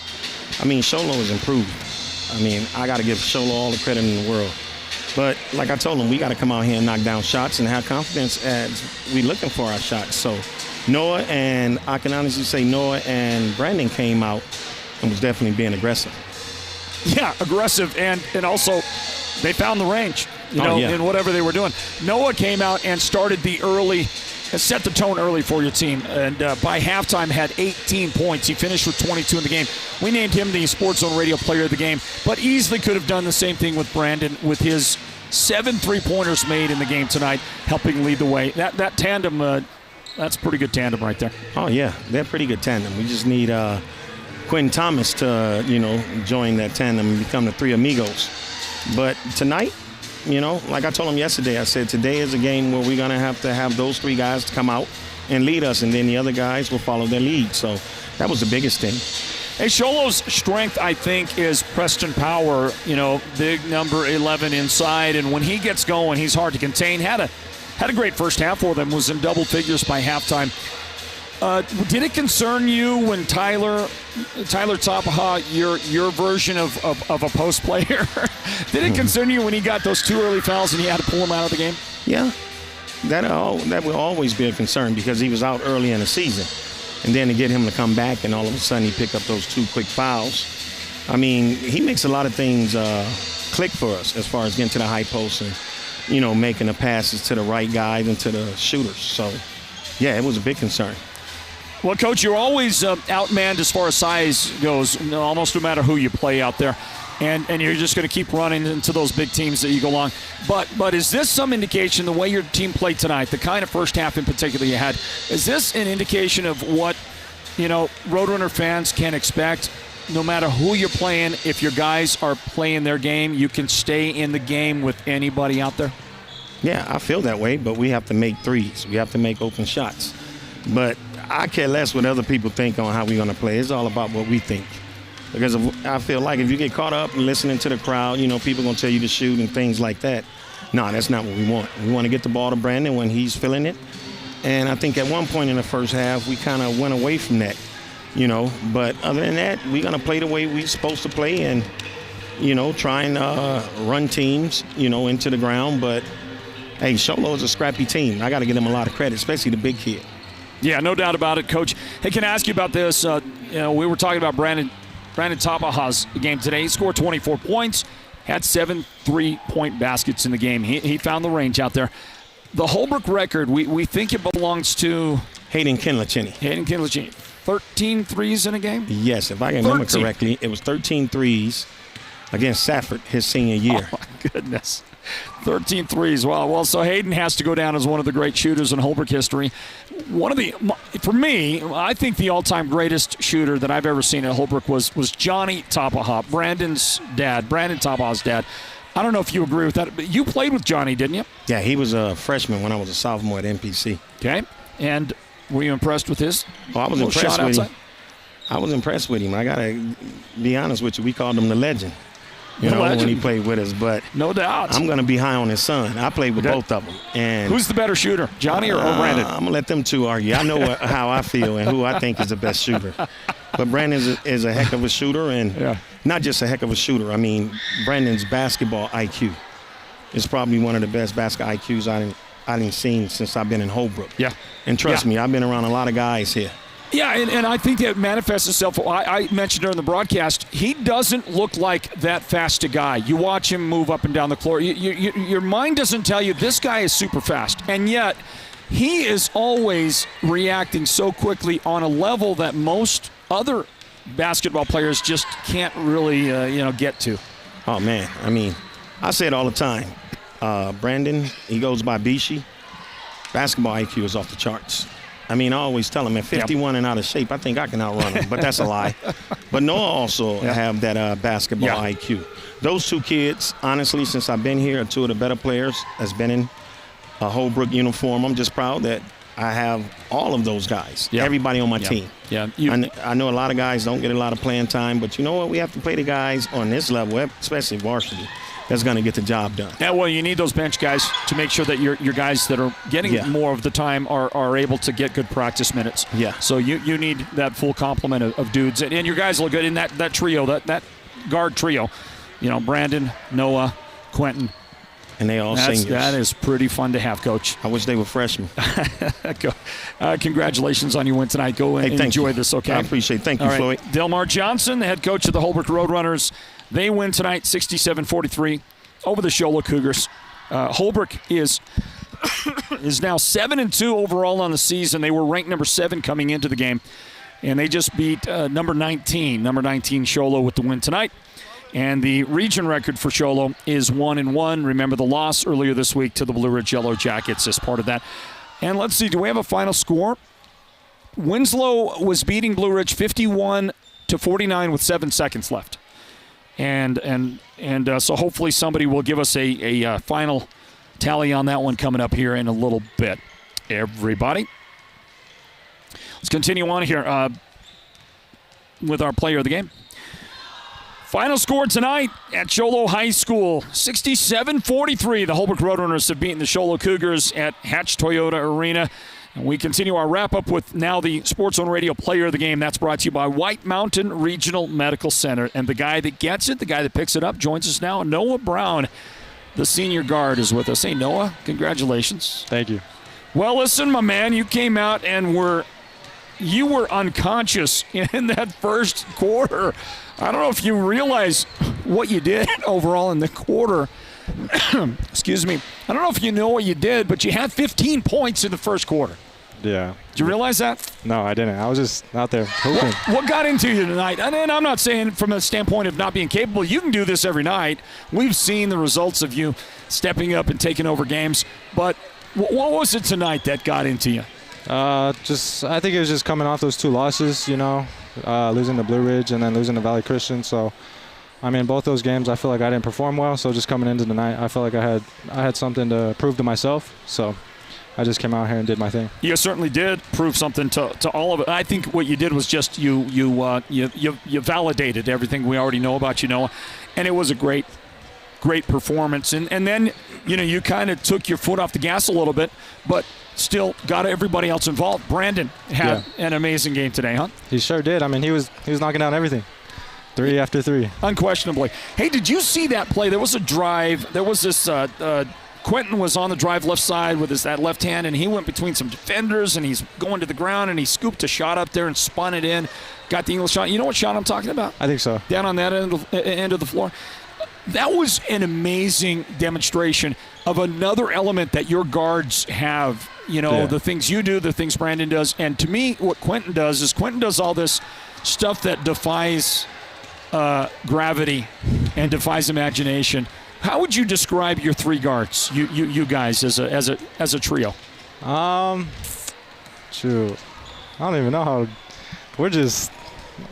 Speaker 7: I mean, Show Low has improved. I mean, I got to give Show Low all the credit in the world. But like I told them, we got to come out here and knock down shots and have confidence as we looking for our shots. So Noah and I can honestly say Noah and Brandon came out and was definitely being aggressive.
Speaker 2: Yeah, aggressive, and also they found the range, in whatever they were doing. Noah came out and started set the tone early for your team, and by halftime had 18 points. He finished with 22 in the game. We named him the Sports Zone Radio Player of the Game, but easily could have done the same thing with Brandon with his 7 3-pointers made in the game tonight, helping lead the way. That tandem, that's a pretty good tandem right there.
Speaker 7: Oh, yeah, they're a pretty good tandem. We just need Quentin Thomas to, join that tandem and become the Three Amigos. But tonight, like I told him yesterday, I said today is a game where we're going to have those 3 guys to come out and lead us, and then the other guys will follow their lead. So that was the biggest thing.
Speaker 2: Hey, Show Low's strength, I think, is Preston Power, big number 11 inside, and when he gets going, he's hard to contain. Had a great first half for them, was in double figures by halftime. Did it concern you when Tyler Tapaha, your version of a post player, did it concern you when he got those 2 early fouls and he had to pull him out of the game?
Speaker 7: Yeah, that will always be a concern because he was out early in the season. And then to get him to come back and all of a sudden he picked up those 2 quick fouls. I mean, he makes a lot of things click for us as far as getting to the high post and, making the passes to the right guys and to the shooters. So, yeah, it was a big concern.
Speaker 2: Well, Coach, you're always outmanned as far as size goes, almost no matter who you play out there. And you're just going to keep running into those big teams that you go along. But is this some indication, the way your team played tonight, the kind of first half in particular you had, is this an indication of what, Roadrunner fans can expect? No matter who you're playing, if your guys are playing their game, you can stay in the game with anybody out there?
Speaker 7: Yeah, I feel that way, but we have to make threes. We have to make open shots. But I care less what other people think on how we're going to play. It's all about what we think. Because I feel like if you get caught up in listening to the crowd, people are going to tell you to shoot and things like that. No, that's not what we want. We want to get the ball to Brandon when he's feeling it. And I think at one point in the first half, we kind of went away from that. But other than that, we're going to play the way we're supposed to play and, try and run teams, into the ground. But, hey, Sholo is a scrappy team. I got to give them a lot of credit, especially the big kid.
Speaker 2: Yeah, no doubt about it, Coach. Hey, can I ask you about this? We were talking about Brandon Tapaha's game today. He scored 24 points, had 7 3-point baskets in the game. He found the range out there. The Holbrook record, we think it belongs to
Speaker 7: Hayden Kinlachini.
Speaker 2: 13 threes in a game?
Speaker 7: Yes, if I can remember correctly, it was 13 threes against Safford his senior year.
Speaker 2: Oh, my goodness. 13 threes. Wow. Well, so Hayden has to go down as one of the great shooters in Holbrook history. For me, I think the all-time greatest shooter that I've ever seen at Holbrook was Johnny Tapaha, Brandon Tapaha's dad. I don't know if you agree with that, but you played with Johnny, didn't you?
Speaker 7: Yeah, he was a freshman when I was a sophomore at MPC.
Speaker 2: Okay. And were you impressed with his?
Speaker 7: Oh, I was impressed with him. I was impressed with him. I got to be honest with you. We called him the legend. When he played with us, but
Speaker 2: no doubt,
Speaker 7: I'm going to be high on his son. I played with both of them. And
Speaker 2: who's the better shooter, Johnny or Brandon?
Speaker 7: I'm going to let them two argue. I know how I feel and who I think is the best shooter. But Brandon is a heck of a shooter, and not just a heck of a shooter. I mean, Brandon's basketball IQ is probably one of the best basketball IQs I've seen since I've been in Holbrook.
Speaker 2: Yeah,
Speaker 7: and trust me, I've been around a lot of guys here.
Speaker 2: Yeah, and I think that manifests itself. I mentioned during the broadcast, he doesn't look like that fast a guy. You watch him move up and down the floor. Your mind doesn't tell you this guy is super fast, and yet he is always reacting so quickly on a level that most other basketball players just can't really, get to.
Speaker 7: Oh, man. I mean, I say it all the time. Brandon, he goes by Bishi. Basketball IQ is off the charts. I mean, I always tell him at 51 and out of shape, I think I can outrun him, but that's a lie. But Noah also have that basketball IQ. Those two kids, honestly, since I've been here, are two of the better players that's been in a Holbrook uniform. I'm just proud that I have all of those guys, everybody on my team.
Speaker 2: Yeah.
Speaker 7: I know a lot of guys don't get a lot of playing time, but you know what? We have to play the guys on this level, especially varsity, that's going to get the job done.
Speaker 2: Yeah, well, you need those bench guys to make sure that your guys that are getting more of the time are able to get good practice minutes.
Speaker 7: Yeah.
Speaker 2: So you need that full complement of dudes. And your guys look good in that trio, that guard trio. Brandon, Noah, Quentin.
Speaker 7: And they all seniors.
Speaker 2: That is pretty fun to have, Coach.
Speaker 7: I wish they were freshmen.
Speaker 2: Congratulations on your win tonight. Go and enjoy this, okay?
Speaker 7: I appreciate it. Thank you, Floyd.
Speaker 2: Delmar Johnson, the head coach of the Holbrook Roadrunners. They win tonight 67-43 over the Sholo Cougars. Holbrook is now 7-2 overall on the season. They were ranked number 7 coming into the game. And they just beat number 19 Sholo with the win tonight. And the region record for Sholo is 1-1. Remember the loss earlier this week to the Blue Ridge Yellow Jackets as part of that. And let's see, do we have a final score? Winslow was beating Blue Ridge 51-49 with 7 seconds left. And so hopefully somebody will give us a final tally on that one coming up here in a little bit. Everybody. Let's continue on here with our player of the game. Final score tonight at Sholo High School, 67-43. The Holbrook Roadrunners have beaten the Sholo Cougars at Hatch Toyota Arena. And we continue our wrap-up with now the Sports Zone Radio Player of the Game. That's brought to you by White Mountain Regional Medical Center. And the guy that gets it, the guy that picks it up, joins us now. Noah Brown, the senior guard, is with us. Hey, Noah, congratulations.
Speaker 6: Thank you.
Speaker 2: Well, listen, my man, you came out and you were unconscious in that first quarter. I don't know if you realize what you did overall in the quarter. Excuse me. I don't know if you know what you did, but you had 15 points in the first quarter.
Speaker 6: Yeah.
Speaker 2: Did you realize that?
Speaker 6: No, I didn't. I was just out there hooping.
Speaker 2: What got into you tonight? And I'm not saying from the standpoint of not being capable. You can do this every night. We've seen the results of you stepping up and taking over games. But what was it tonight that got into you?
Speaker 6: I think it was just coming off those 2 losses, losing to Blue Ridge and then losing to Valley Christian. So, I mean, both those games, I feel like I didn't perform well. So just coming into tonight, I feel like I had something to prove to myself. So I just came out here and did my thing. You certainly did prove something to all of it. I think what you did was just you validated everything we already know about you, Noah, and it was a great performance. And then you kind of took your foot off the gas a little bit, but
Speaker 2: still got everybody else involved. Brandon had an amazing game today, huh?
Speaker 6: He sure did. I mean, he was knocking down everything. 3 after 3.
Speaker 2: Unquestionably. Hey, did you see that play? There was a drive. There was this Quentin was on the drive left side with that left hand, and he went between some defenders, and he's going to the ground, and he scooped a shot up there and spun it in. Got the English shot. You know what shot I'm talking about?
Speaker 6: I think so.
Speaker 2: Down on that end of the floor. That was an amazing demonstration of another element that your guards have. The things you do, the things Brandon does. And to me, what Quentin does is Quentin does all this stuff that defies gravity and defies imagination. How would you describe your 3 guards, you guys, as a trio?
Speaker 6: Shoot, I don't even know how.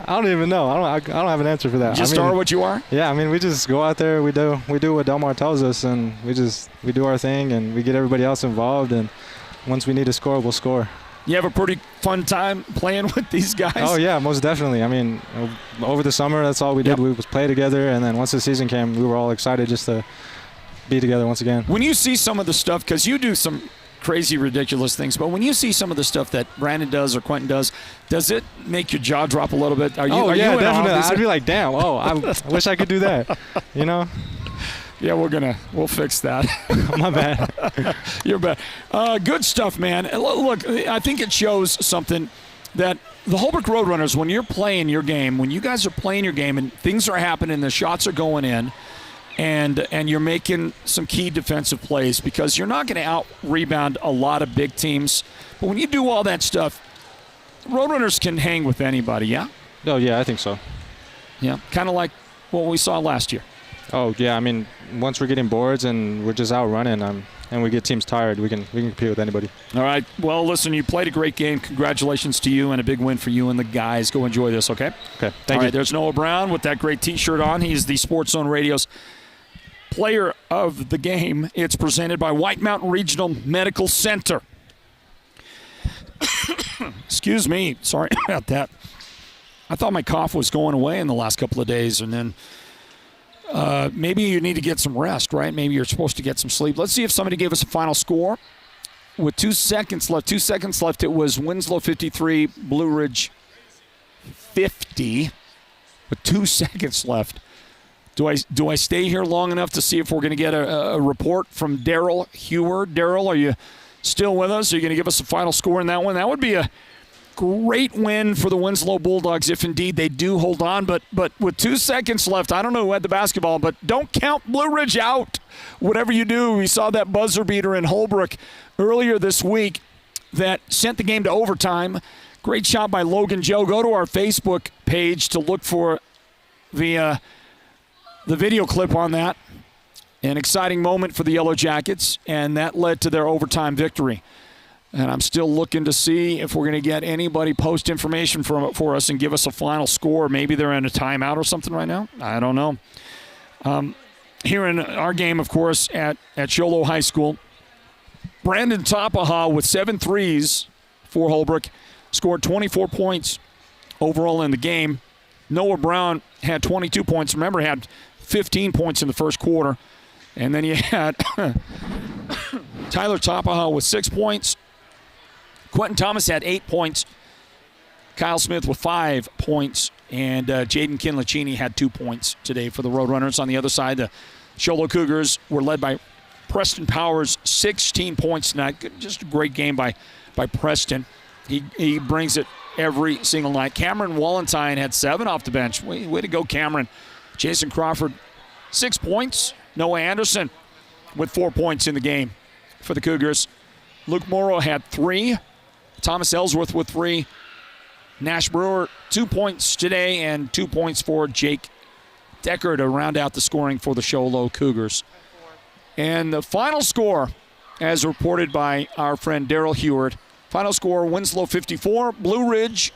Speaker 6: I don't even know. I don't have an answer for that.
Speaker 2: Just are what you are?
Speaker 6: Yeah, I mean, we just go out there, we do what Delmar tells us, and we do our thing, and we get everybody else involved, and once we need to score, we'll score.
Speaker 2: You have a pretty fun time playing with these guys?
Speaker 6: Oh, yeah, most definitely. I mean, over the summer, that's all we did. We was play together, and then once the season came, we were all excited just to be together once again.
Speaker 2: When you see some of the stuff, because you do some crazy, ridiculous things, but when you see some of the stuff that Brandon does or Quentin does it make your jaw drop a little bit? Are you
Speaker 6: definitely. I'd be like, damn, I wish I could do that,
Speaker 2: Yeah, we'll fix that.
Speaker 6: My bad.
Speaker 2: You're bad. Good stuff, man. Look, I think it shows something that the Holbrook Roadrunners, when you're playing your game, when you guys are playing your game and things are happening, the shots are going in, and you're making some key defensive plays, because you're not going to out-rebound a lot of big teams. But when you do all that stuff, Roadrunners can hang with anybody, yeah?
Speaker 6: Oh, yeah, I think so.
Speaker 2: Yeah, kind of like what we saw last year.
Speaker 6: Oh, yeah, I mean, once we're getting boards and we're just out running and we get teams tired, we can compete with anybody.
Speaker 2: All right. Well, listen, you played a great game. Congratulations to you, and a big win for you and the guys. Go enjoy this, okay?
Speaker 6: Okay, thank you.
Speaker 2: All right, there's Noah Brown with that great T-shirt on. He's the Sports Zone Radio's player of the game. It's presented by White Mountain Regional Medical Center. Excuse me. Sorry about that. I thought my cough was going away in the last couple of days, and then maybe you need to get some rest, right? Maybe you're supposed to get some sleep. Let's see if somebody gave us a final score. With 2 seconds left, it was Winslow 53, Blue Ridge 50. With 2 seconds left. Do I stay here long enough to see if we're going to get a report from Daryl Hewer? Daryl, are you still with us? Are you going to give us a final score in that one? That would be a great win for the Winslow Bulldogs if indeed they do hold on. But with 2 seconds left, I don't know who had the basketball, but don't count Blue Ridge out. Whatever you do, we saw that buzzer beater in Holbrook earlier this week that sent the game to overtime. Great shot by Logan Joe. Go to our Facebook page to look for the video clip on that. An exciting moment for the Yellow Jackets, and that led to their overtime victory. And I'm still looking to see if we're going to get anybody post information for us and give us a final score. Maybe they're in a timeout or something right now. I don't know. Here in our game, of course, at Sholo High School, Brandon Topaha with 7 threes for Holbrook scored 24 points overall in the game. Noah Brown had 22 points. Remember, he had 15 points in the first quarter. And then you had Tyler Topaha with 6 points. Quentin Thomas had 8 points. Kyle Smith with 5 points. And Jaden Kinlachini had 2 points today for the Roadrunners. On the other side, the Sholo Cougars were led by Preston Powers, 16 points tonight. Just a great game by Preston. He brings it every single night. Cameron Wallentine had 7 off the bench. Way to go, Cameron. Jason Crawford, 6 points. Noah Anderson with 4 points in the game for the Cougars. Luke Morrow had 3. Thomas Ellsworth with 3. Nash Brewer, 2 points today, and 2 points for Jake Decker to round out the scoring for the Sholo Cougars. And the final score, as reported by our friend Daryl Heward, final score, Winslow 54, Blue Ridge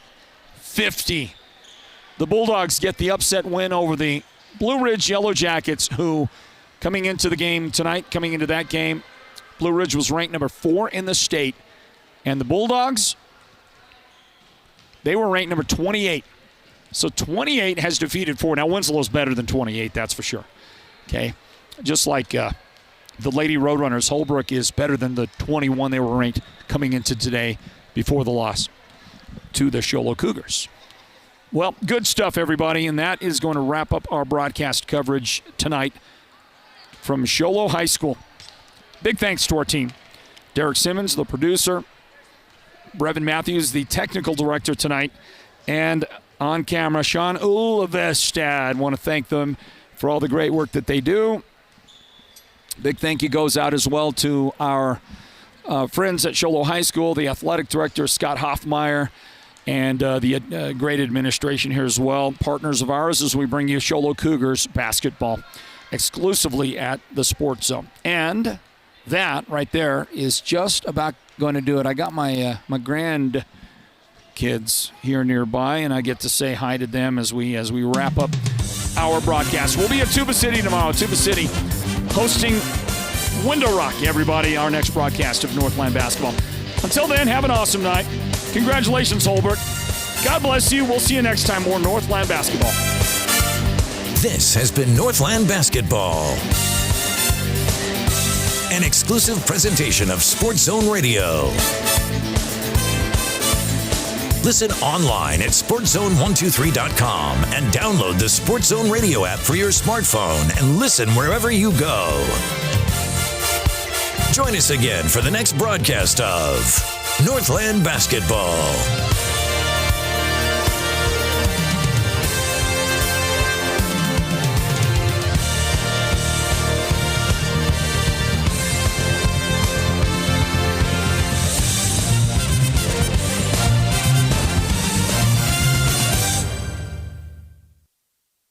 Speaker 2: 50. The Bulldogs get the upset win over the Blue Ridge Yellow Jackets, who, coming into the game tonight, coming into that game, Blue Ridge was ranked number 4 in the state. And the Bulldogs, they were ranked number 28. So 28 has defeated 4. Now, Winslow's better than 28, that's for sure. Okay? Just like the Lady Roadrunners. Holbrook is better than the 21 they were ranked coming into today before the loss to the Show Low Cougars. Well, good stuff, everybody, and that is going to wrap up our broadcast coverage tonight from Show Low High School. Big thanks to our team. Derek Simmons, the producer, Brevin Matthews, the technical director tonight, and on camera, Sean Ulvestad. Want to thank them for all the great work that they do. Big thank you goes out as well to our friends at Show Low High School, the athletic director, Scott Hoffmeyer, and the great administration here as well. Partners of ours as we bring you Show Low Cougars basketball exclusively at the Sports Zone. And that right there is just about going to do it. I got my my grand kids here nearby, and I get to say hi to them as we wrap up our broadcast. We'll be at Tuba City tomorrow. Tuba City hosting Window Rock, everybody, our next broadcast of Northland Basketball. Until then, have an awesome night. Congratulations, Holbrook. God bless you. We'll see you next time. More Northland Basketball.
Speaker 1: This has been Northland Basketball, an exclusive presentation of Sports Zone Radio. Listen online at SportsZone123.com and download the Sports Zone Radio app for your smartphone and listen wherever you go. Join us again for the next broadcast of Northland Basketball.